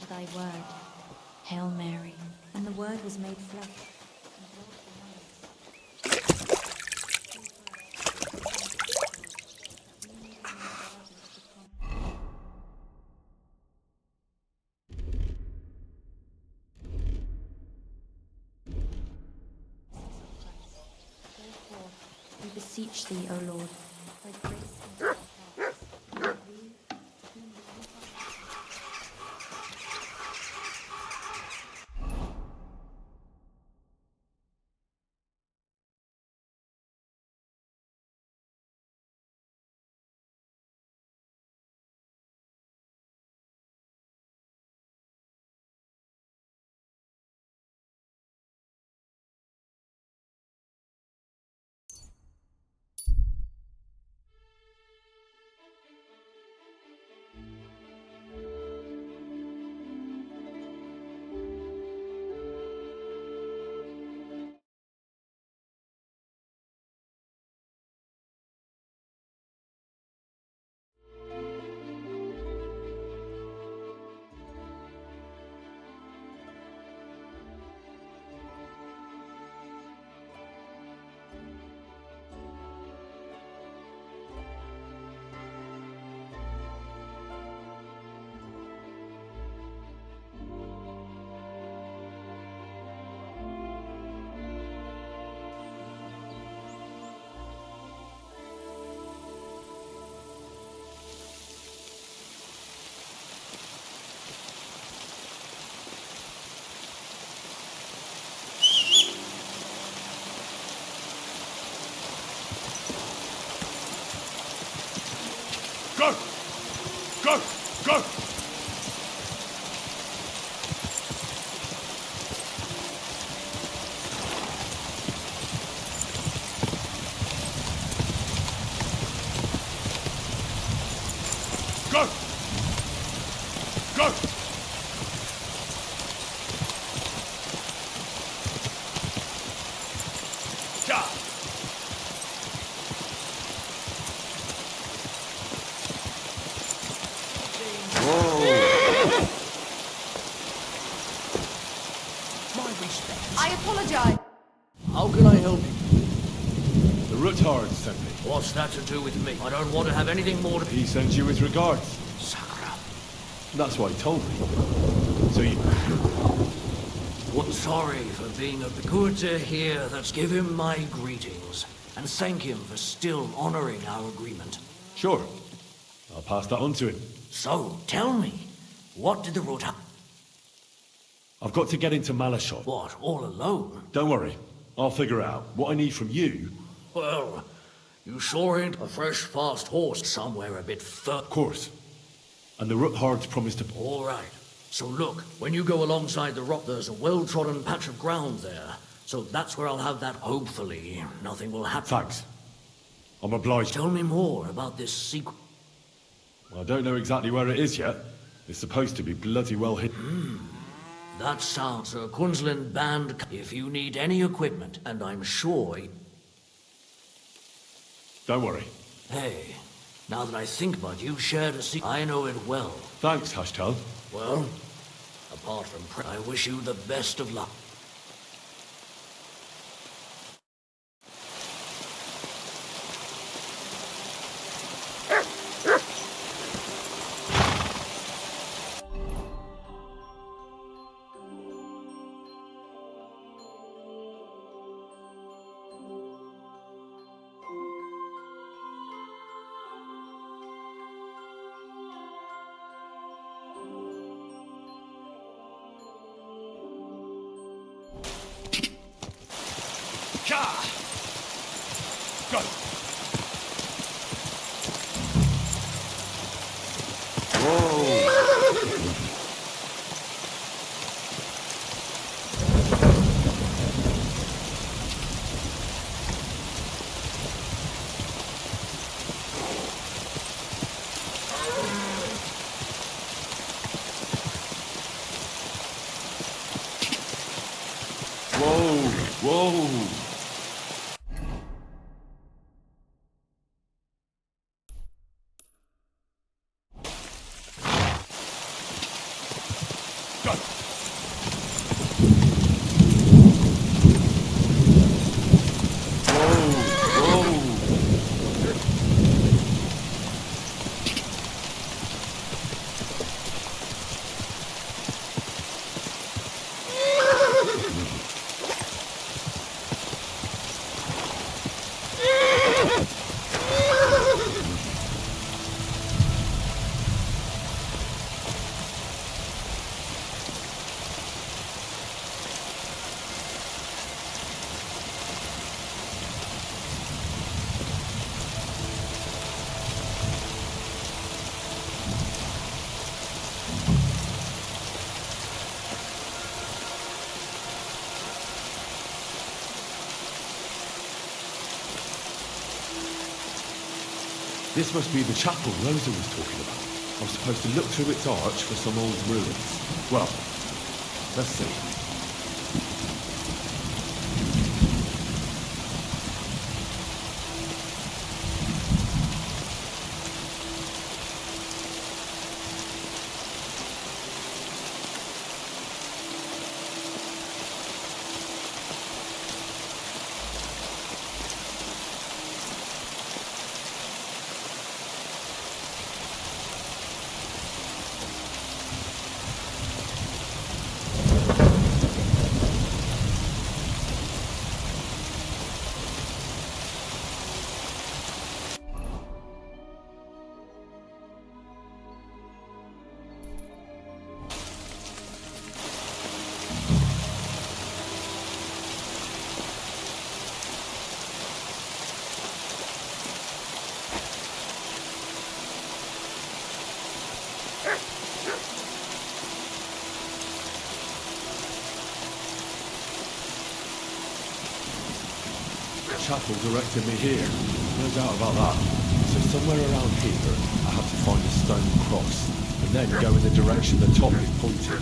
Thy word, Hail Mary, and the word was made flesh. Therefore, we beseech thee, O Lord, thy grace into our hearts, and we, I apologize. How can I help you? The Ruthard sent me. What's that to do with me? I don't want to have anything more to... He sends you his regards. Sakura. That's what he told me. So you... Well, sorry for being of the good to hear. Let's give him my greetings. And thank him for still honoring our agreement. Sure. I'll pass that on to him. So, tell me, what did the Ruthard... I've got to get into Malashot. What, all alone? Don't worry. I'll figure out. What I need from you... Well, you sure ain't a fresh, fast horse somewhere a bit further. Of course. And the Ruthards promised to... All right. So look, when you go alongside the rock, there's a well-trodden patch of ground there. So that's where I'll have that. Hopefully, nothing will happen. Thanks. I'm obliged. Tell me more about this secret. I don't know exactly where it is yet. It's supposed to be bloody well hidden. That sounds a Queensland band. If you need any equipment, and I'm sure... Don't worry. Hey, now that I think about it, you shared a secret. I know it well. Thanks, Hashtal. Well, apart from I wish you the best of luck. Whoa! This must be the chapel Rosa was talking about. I'm supposed to look through its arch for some old ruins. Well, let's see. Chapel directed me here. No doubt about that. So somewhere around here, I have to find a stone cross, and then go in the direction the top is pointing.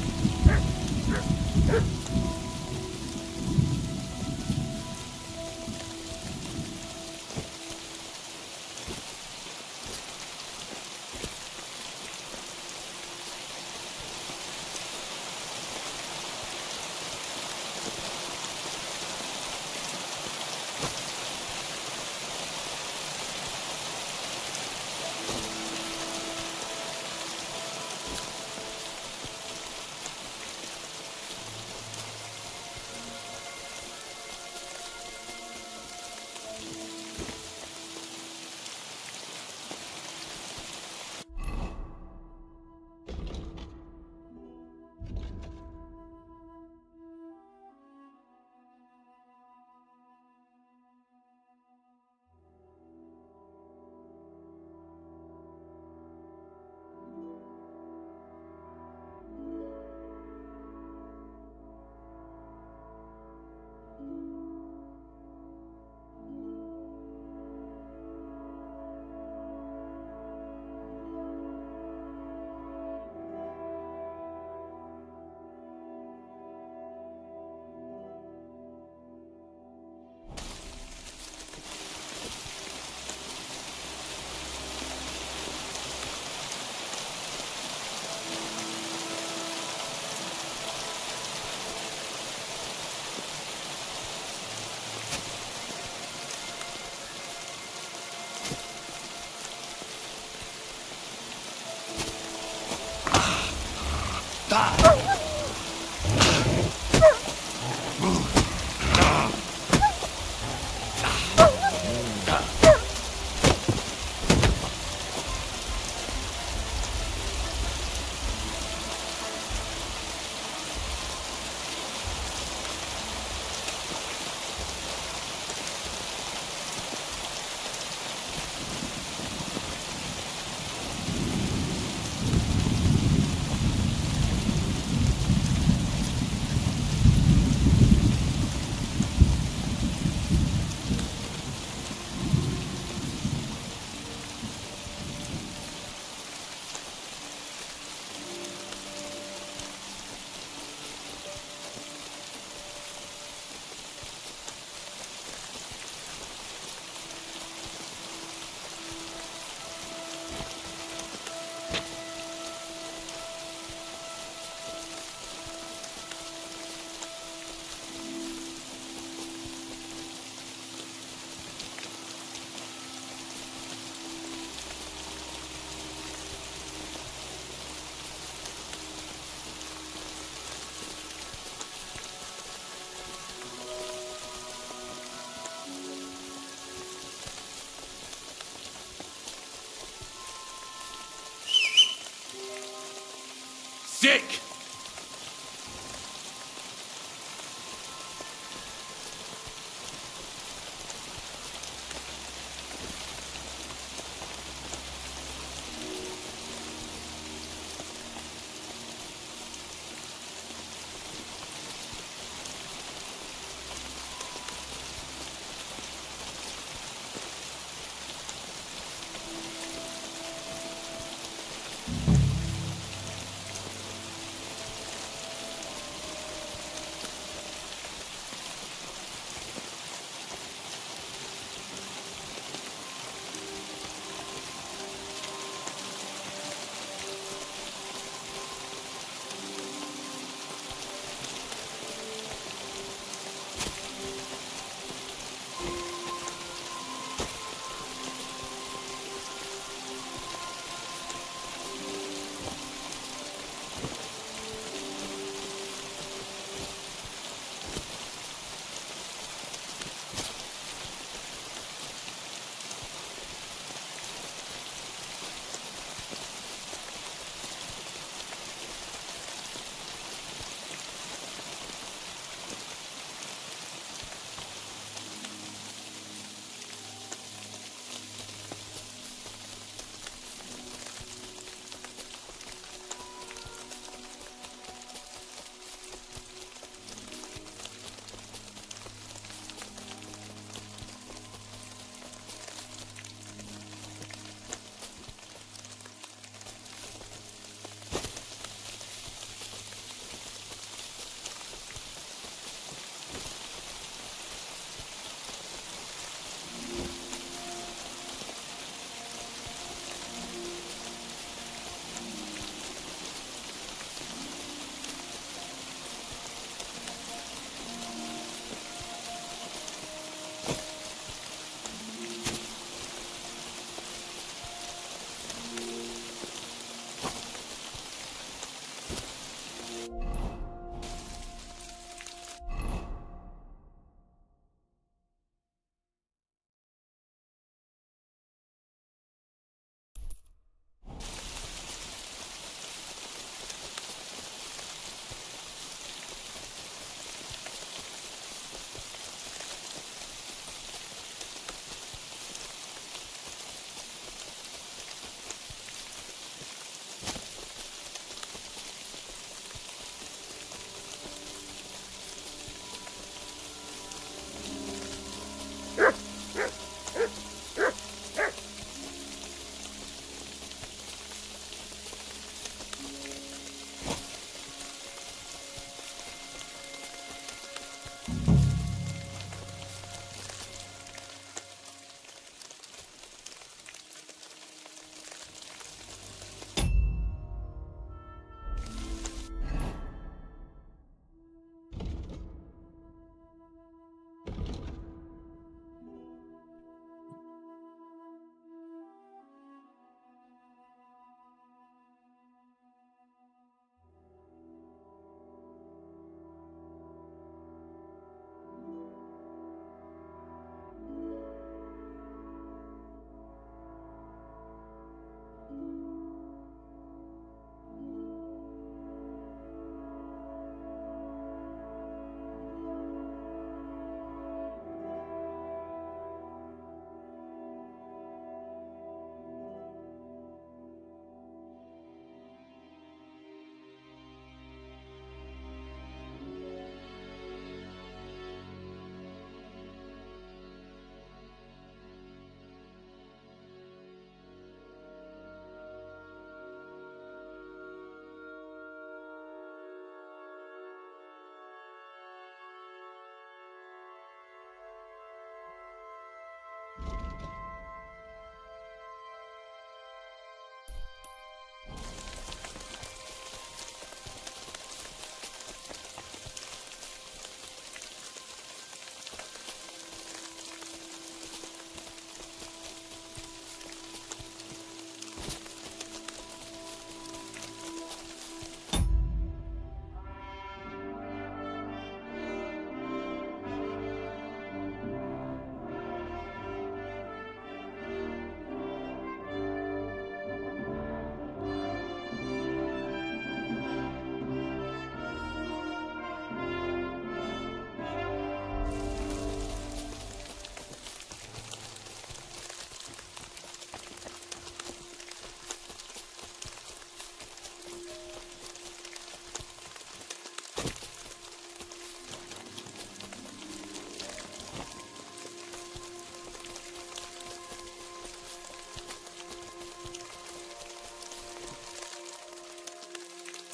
sick!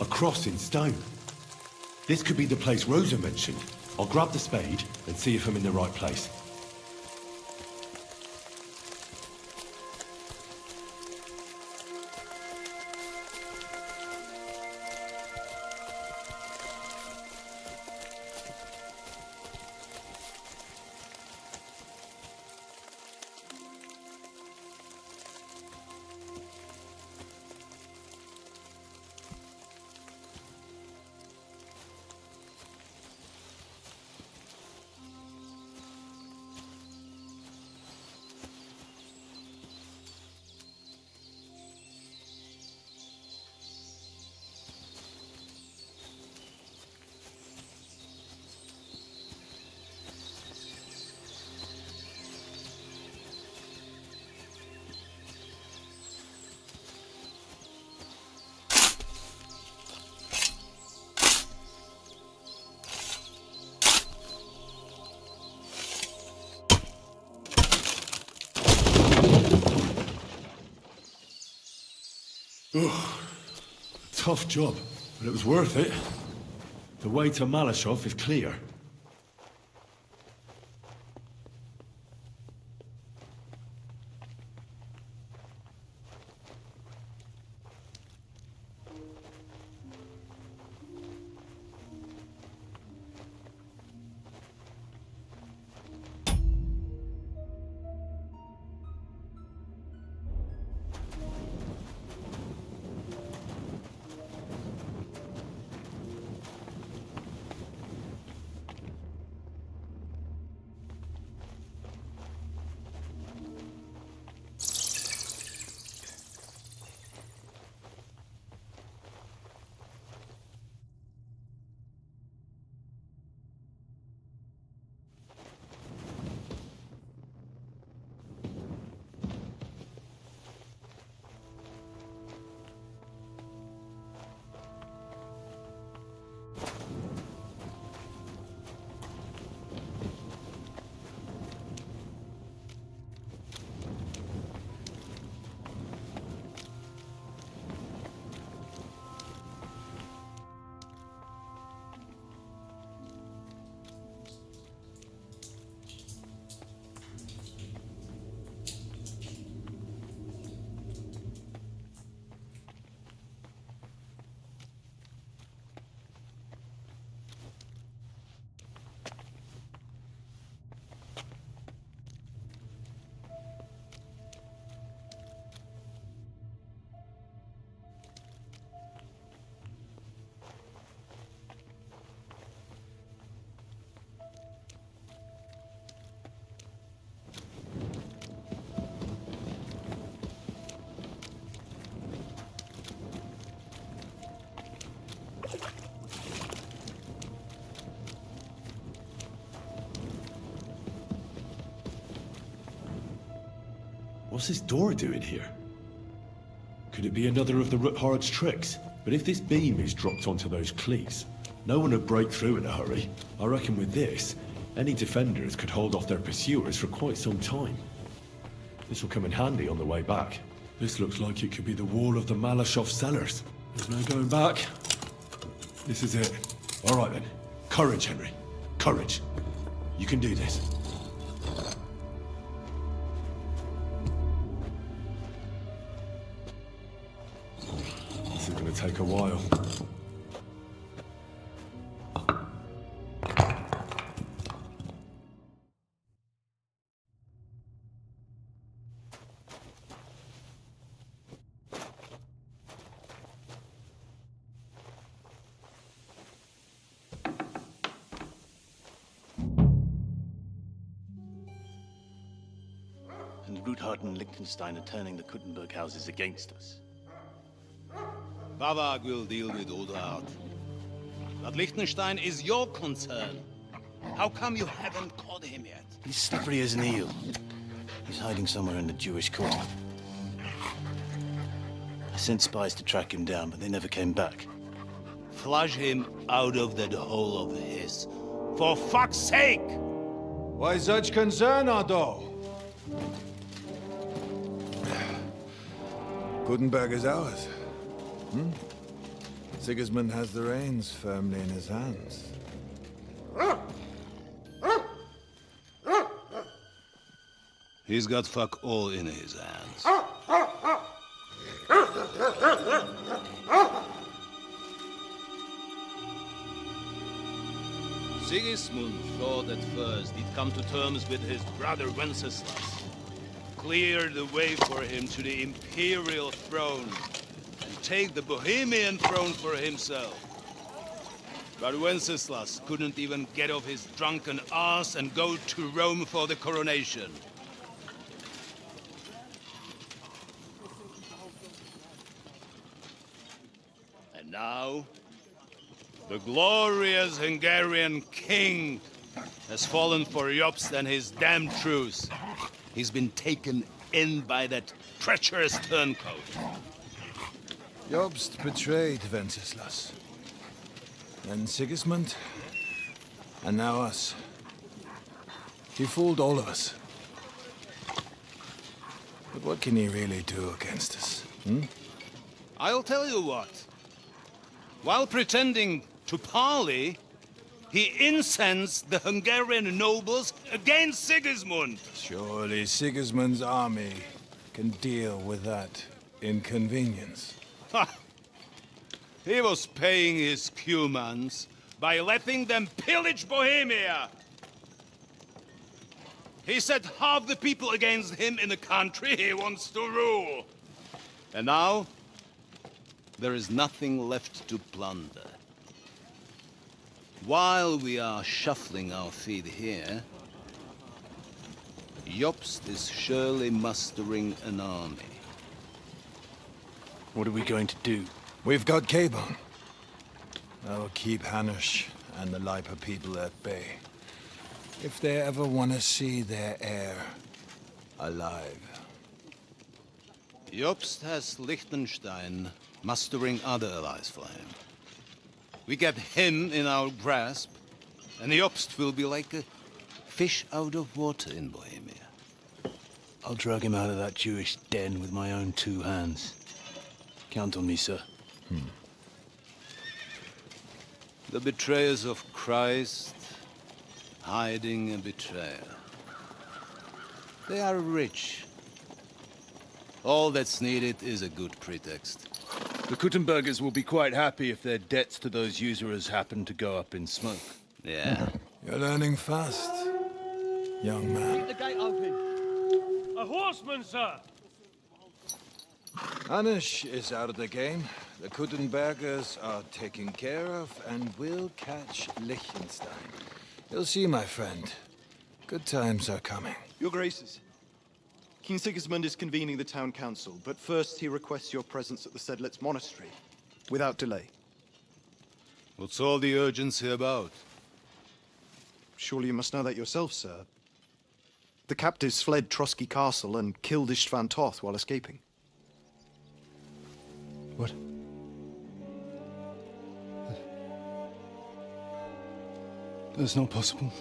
A cross in stone. This could be the place Rosa mentioned. I'll grab the spade and see if I'm in the right place. Tough job, but it was worth it. The way to Malashov is clear. What's this door doing here? Could it be another of the Ruthard's tricks? But if this beam is dropped onto those cleats, no one would break through in a hurry. I reckon with this, any defenders could hold off their pursuers for quite some time. This will come in handy on the way back. This looks like it could be the wall of the Malashov cellars. There's no going back. This is it. All right then. Courage, Henry. Courage. You can do this. This is going to take a while. And Ruthard and Liechtenstein are turning the Kuttenberg houses against us. Bavag will deal with Ruthard. But Liechtenstein is your concern. How come you haven't caught him yet? He's slippery as an eel. He's hiding somewhere in the Jewish quarter. I sent spies to track him down, but they never came back. Flush him out of that hole of his. For fuck's sake! Why such concern, Otto? Kuttenberg is ours. Sigismund has the reins firmly in his hands. He's got fuck all in his hands. Sigismund thought at first he'd come to terms with his brother Wenceslas, clear the way for him to the imperial throne, and take the Bohemian throne for himself. But Wenceslas couldn't even get off his drunken ass and go to Rome for the coronation. And now, the glorious Hungarian king has fallen for Jobst and his damned truce. He's been taken in by that treacherous turncoat. Jobst betrayed Wenceslas. Then Sigismund, and now us. He fooled all of us. But what can he really do against us, I'll tell you what. While pretending to parley, he incensed the Hungarian nobles against Sigismund. Surely Sigismund's army can deal with that inconvenience. Ha! He was paying his Cumans by letting them pillage Bohemia. He set half the people against him in the country he wants to rule. And now, there is nothing left to plunder. While we are shuffling our feet here, Jobst is surely mustering an army. What are we going to do? We've got Cabon. That'll keep Hanush and the Lipa people at bay. If they ever want to see their heir alive. Jobst has Liechtenstein mustering other allies for him. We get him in our grasp, and Jobst will be like a fish out of water in Bohemia. I'll drag him out of that Jewish den with my own 2 hands. Count on me, sir. The betrayers of Christ, hiding a betrayer. They are rich. All that's needed is a good pretext. The Kuttenbergers will be quite happy if their debts to those usurers happen to go up in smoke. Yeah. You're learning fast, young man. Keep the gate open. A horseman, sir! Hanush is out of the game. The Kuttenbergers are taken care of, and we'll catch Liechtenstein. You'll see, my friend. Good times are coming. Your Graces, King Sigismund is convening the town council, but first he requests your presence at the Sedlitz monastery, without delay. What's all the urgency about? Surely you must know that yourself, sir. The captives fled Trotsky Castle and killed Istvan Toth while escaping. What? That's not possible.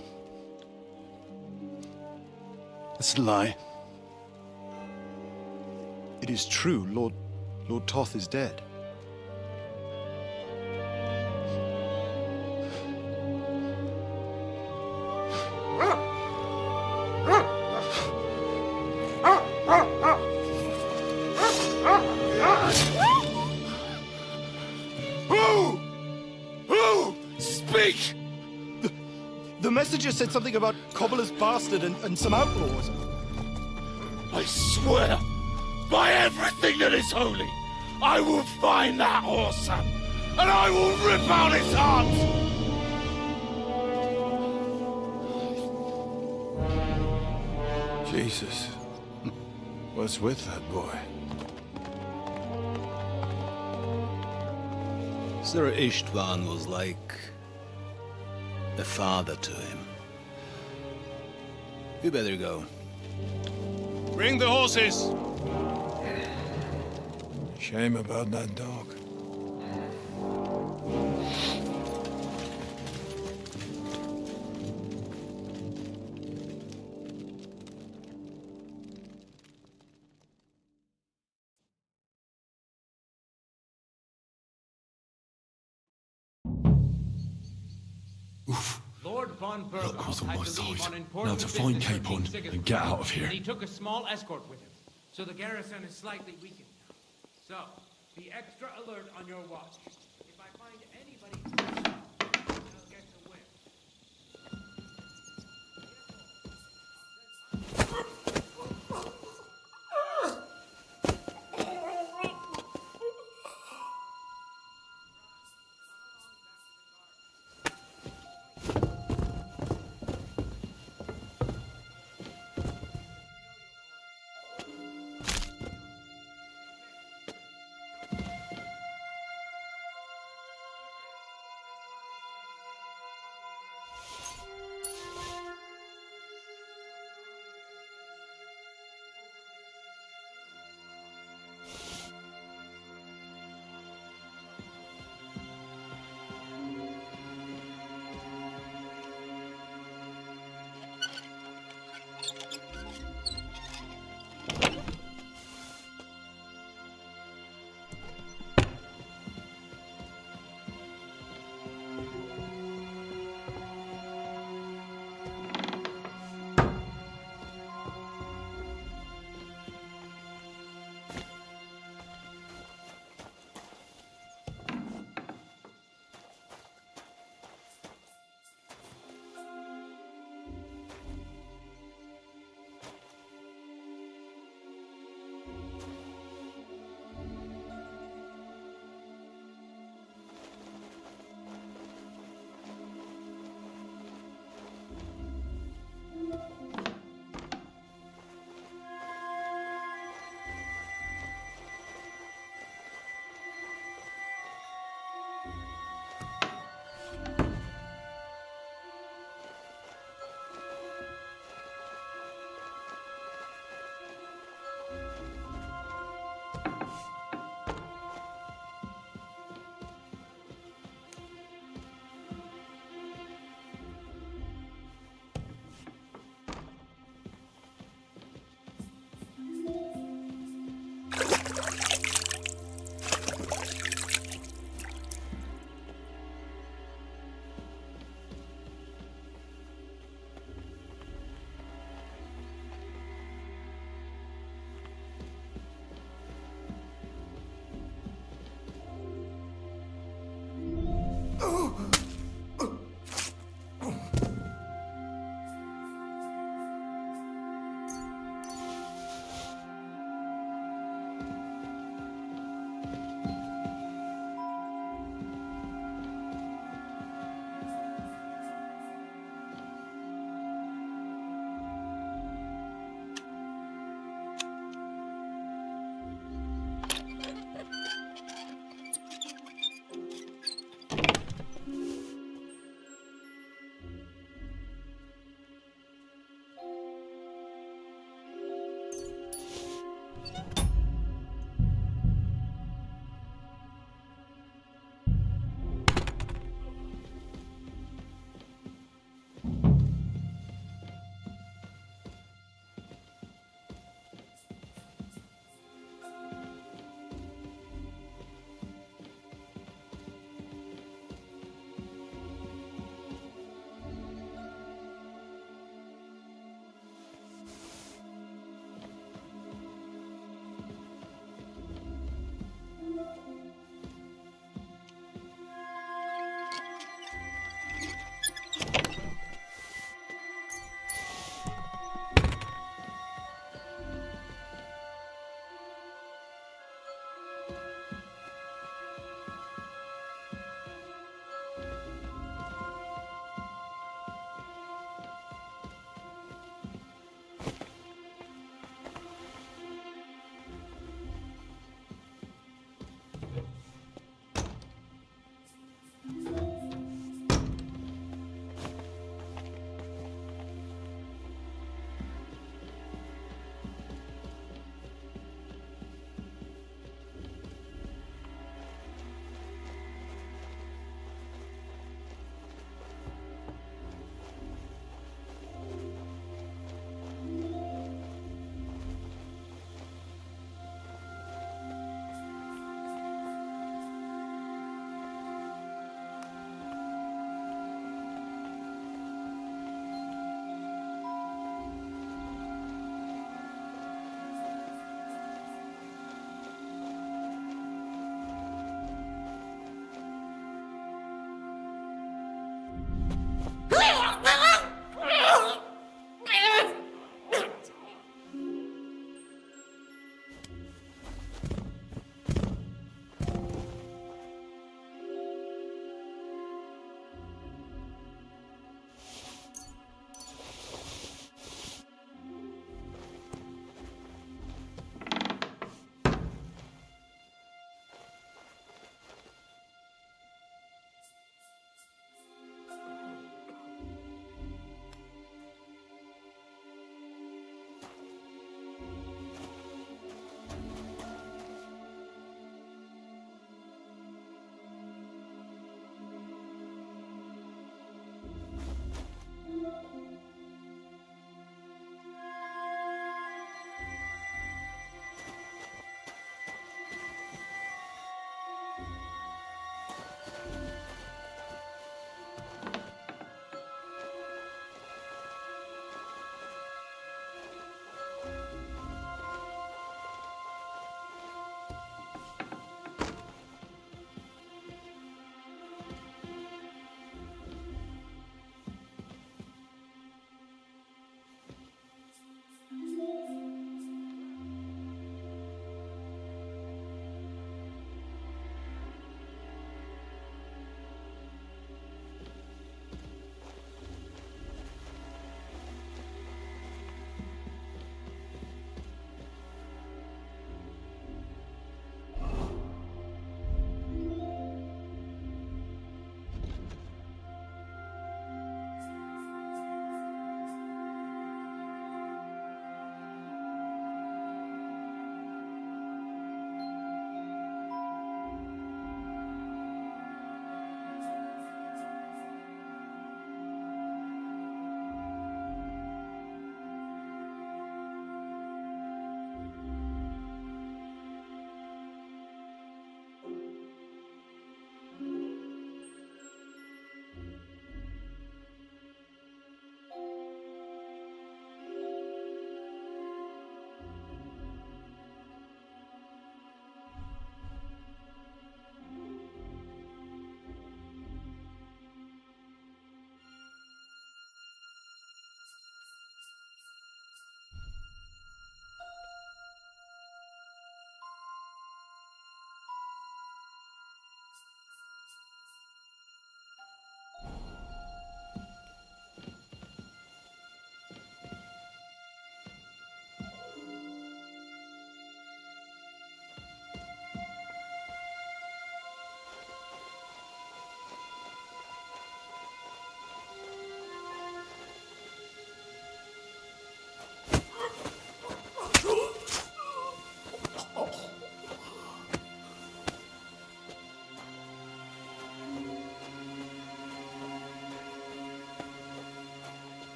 That's a lie. It is true, Lord Toth is dead. Who? Speak! The messenger said something about Cobbler's bastard and some outlaws. I swear, by everything that is holy, I will find that whoreson, and I will rip out his heart! Jesus. What's with that boy? Sir Istvan was like a father to him. We better go. Bring the horses! Shame about that dog. Luck was on my side. Now to find Capon and get out of here. And he took a small escort with him, so the garrison is slightly weakened now. So, be extra alert on your watch. If I find anybody, I'll get to win.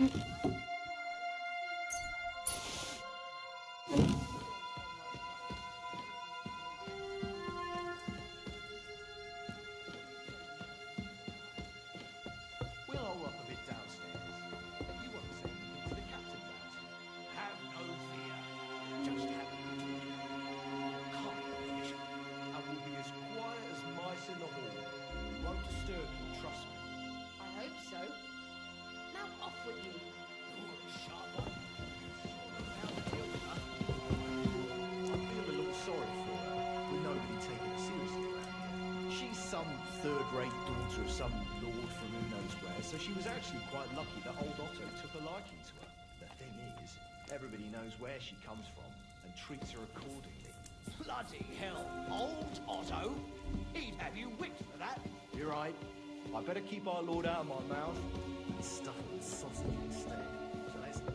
We'll hole up a bit downstairs. And you won't say anything to the captain about it. Have no fear. Just have it between you. Can't finish it. And we'll be as quiet as mice in the hall. We won't disturb you, trust me. I hope so. Now off with you. You're a sharp one. I feel a little sorry for her, with nobody taking her seriously around here. She's some third-rate daughter of some lord from who knows where, so she was actually quite lucky that old Otto took a liking to her. The thing is, everybody knows where she comes from and treats her accordingly. Bloody hell. Old Otto? He'd have you whipped for that. You're right. I better keep our lord out of my mouth and stuff it with sausage instead. So let's dig.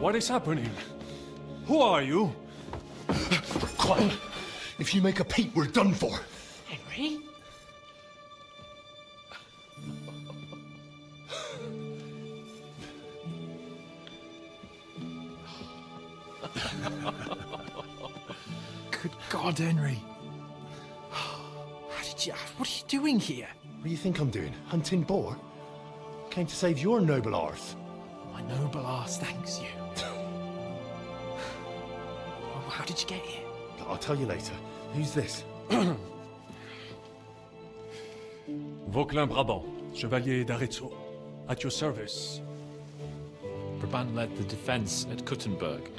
What is happening? Who are you? Quiet. If you make a peep, we're done for. Henry? Good God, Henry. What are you doing here? What do you think I'm doing? Hunting boar? Came to save your noble arse. My noble arse thanks you. Well, how did you get here? I'll tell you later. Who's this? Vauquelin Brabant, Chevalier d'Arezzo, at your service. Brabant led the defense at Kuttenberg.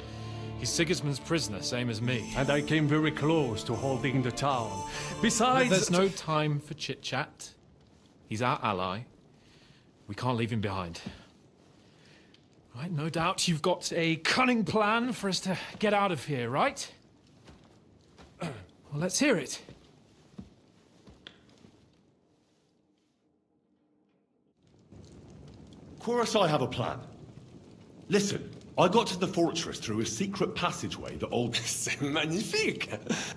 He's Sigismund's prisoner, same as me. And I came very close to holding the town. Besides... There's no time for chit-chat. He's our ally. We can't leave him behind. Right, no doubt you've got a cunning plan for us to get out of here, right? Well, let's hear it. Of course I have a plan. Listen, I got to the fortress through a secret passageway that old... C'est magnifique!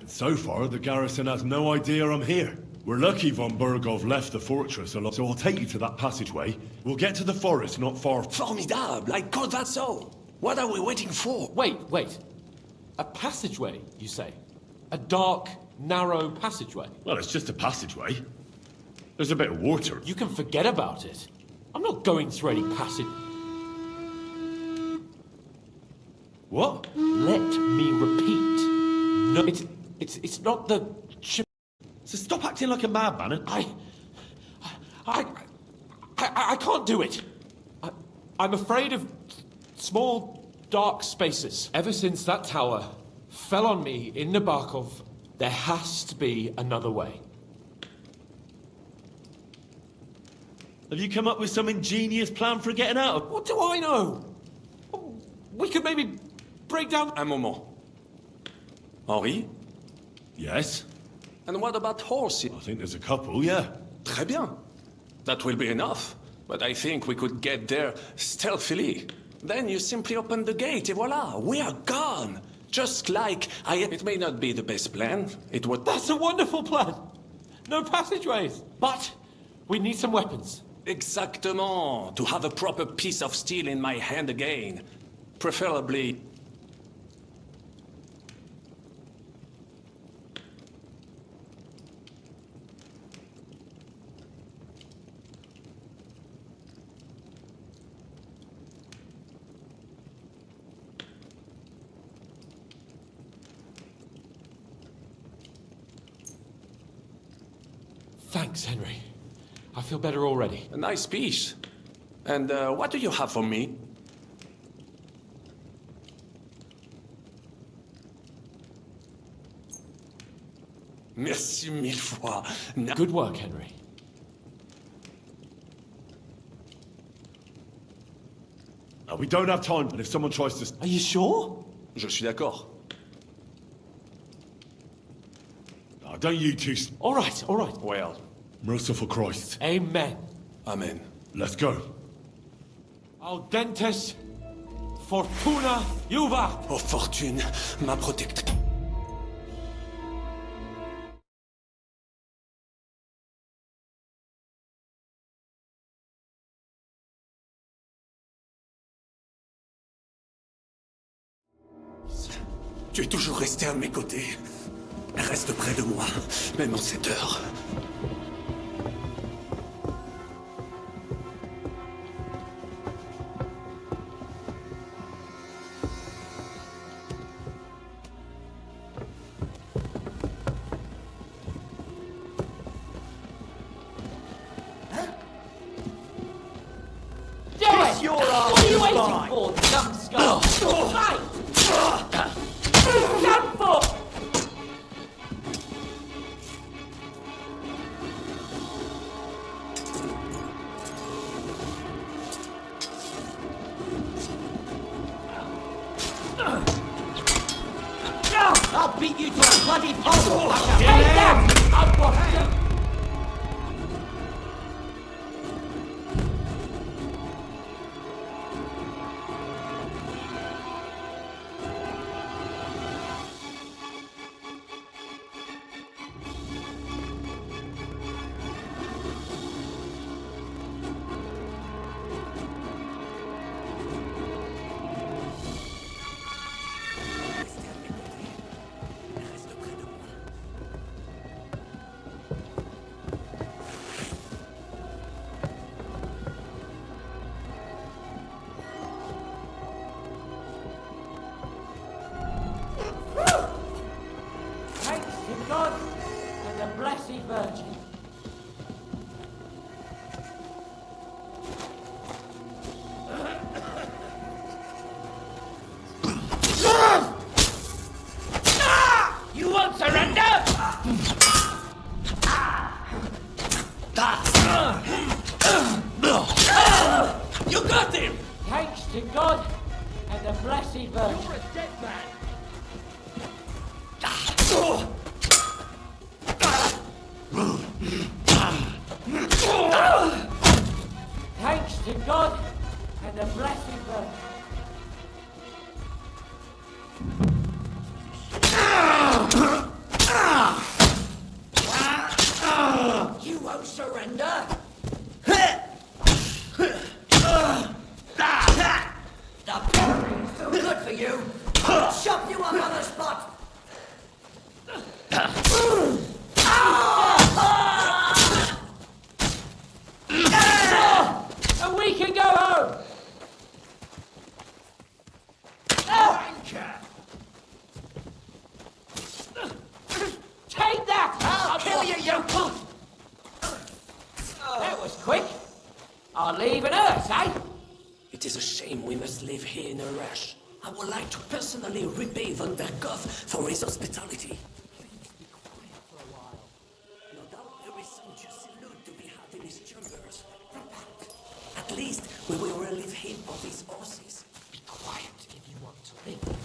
So far, the garrison has no idea I'm here. We're lucky von Burgov left the fortress a lot, so I'll take you to that passageway. We'll get to the forest not far... Formidable! I call that so! What are we waiting for? Wait. A passageway, you say? A dark, narrow passageway? Well, it's just a passageway. There's a bit of water. You can forget about it. I'm not going through any passage... What? Let me repeat. No, it's not the... So stop acting like a madman. I can't do it. I'm afraid of small, dark spaces. Ever since that tower fell on me in Nabokov, there has to be another way. Have you come up with some ingenious plan for getting out of... What do I know? We could maybe break down... Un moment. Henri? Yes? And what about horses? I think there's a couple, yeah. Très bien. That will be enough. But I think we could get there stealthily. Then you simply open the gate, et voila, we are gone. Just like It may not be the best plan. It would... That's a wonderful plan. No passageways. But we need some weapons. Exactement. To have a proper piece of steel in my hand again. Preferably... Thanks, Henry. I feel better already. A nice piece. And what do you have for me? Merci mille fois. Good work, Henry. We don't have time, but if someone tries to... Are you sure? Je suis d'accord. Don't you two... All right. Well. Merciful Christ. Amen. Amen. Let's go. Audentes Fortuna Juvat. Oh, fortune, ma protectrice. Tu es toujours resté à mes côtés. Reste près de moi, même en cette heure. Kiss your ass! What are you waiting for, numbskull? Fight! Stand for! I'll beat you to a bloody pulp! Hey, down! I'll wash you! blessed bird. You're a dead man. Thanks to God and the blessed bird. You won't surrender. The berry is too good for you. I'll chop you up on the spot. And we can go home. Take that! I'll kill you, you cunt! That was quick. I'll leave it hurt, eh? It is a shame we must live here in a rush. I would like to personally repay Van der Goth for his hospitality. Please be quiet for a while. No doubt there is some juicy loot to be had in his chambers. At least we will relieve him of his horses. Be quiet if you want to live.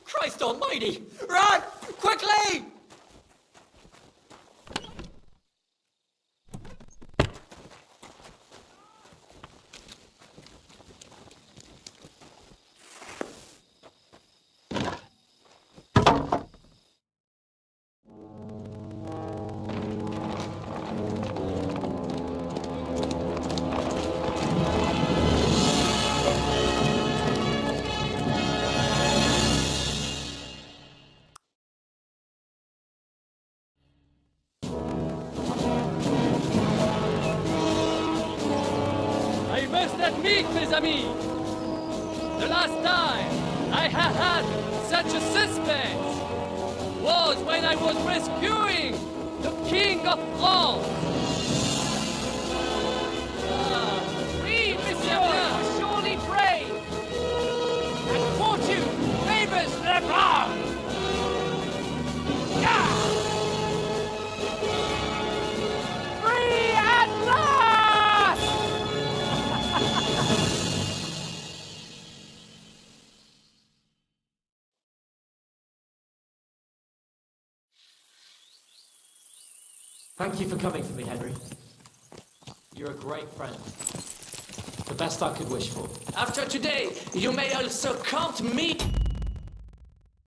Christ almighty! Run! Quickly! I must admit, mes amis, the last time I have had such a suspense was when I was rescuing the King of France. Oui, monsieur, are surely brave, and fortune favors the brave. Free at last! Thank you for coming for me, Henry. You're a great friend. The best I could wish for. After today, you may also count me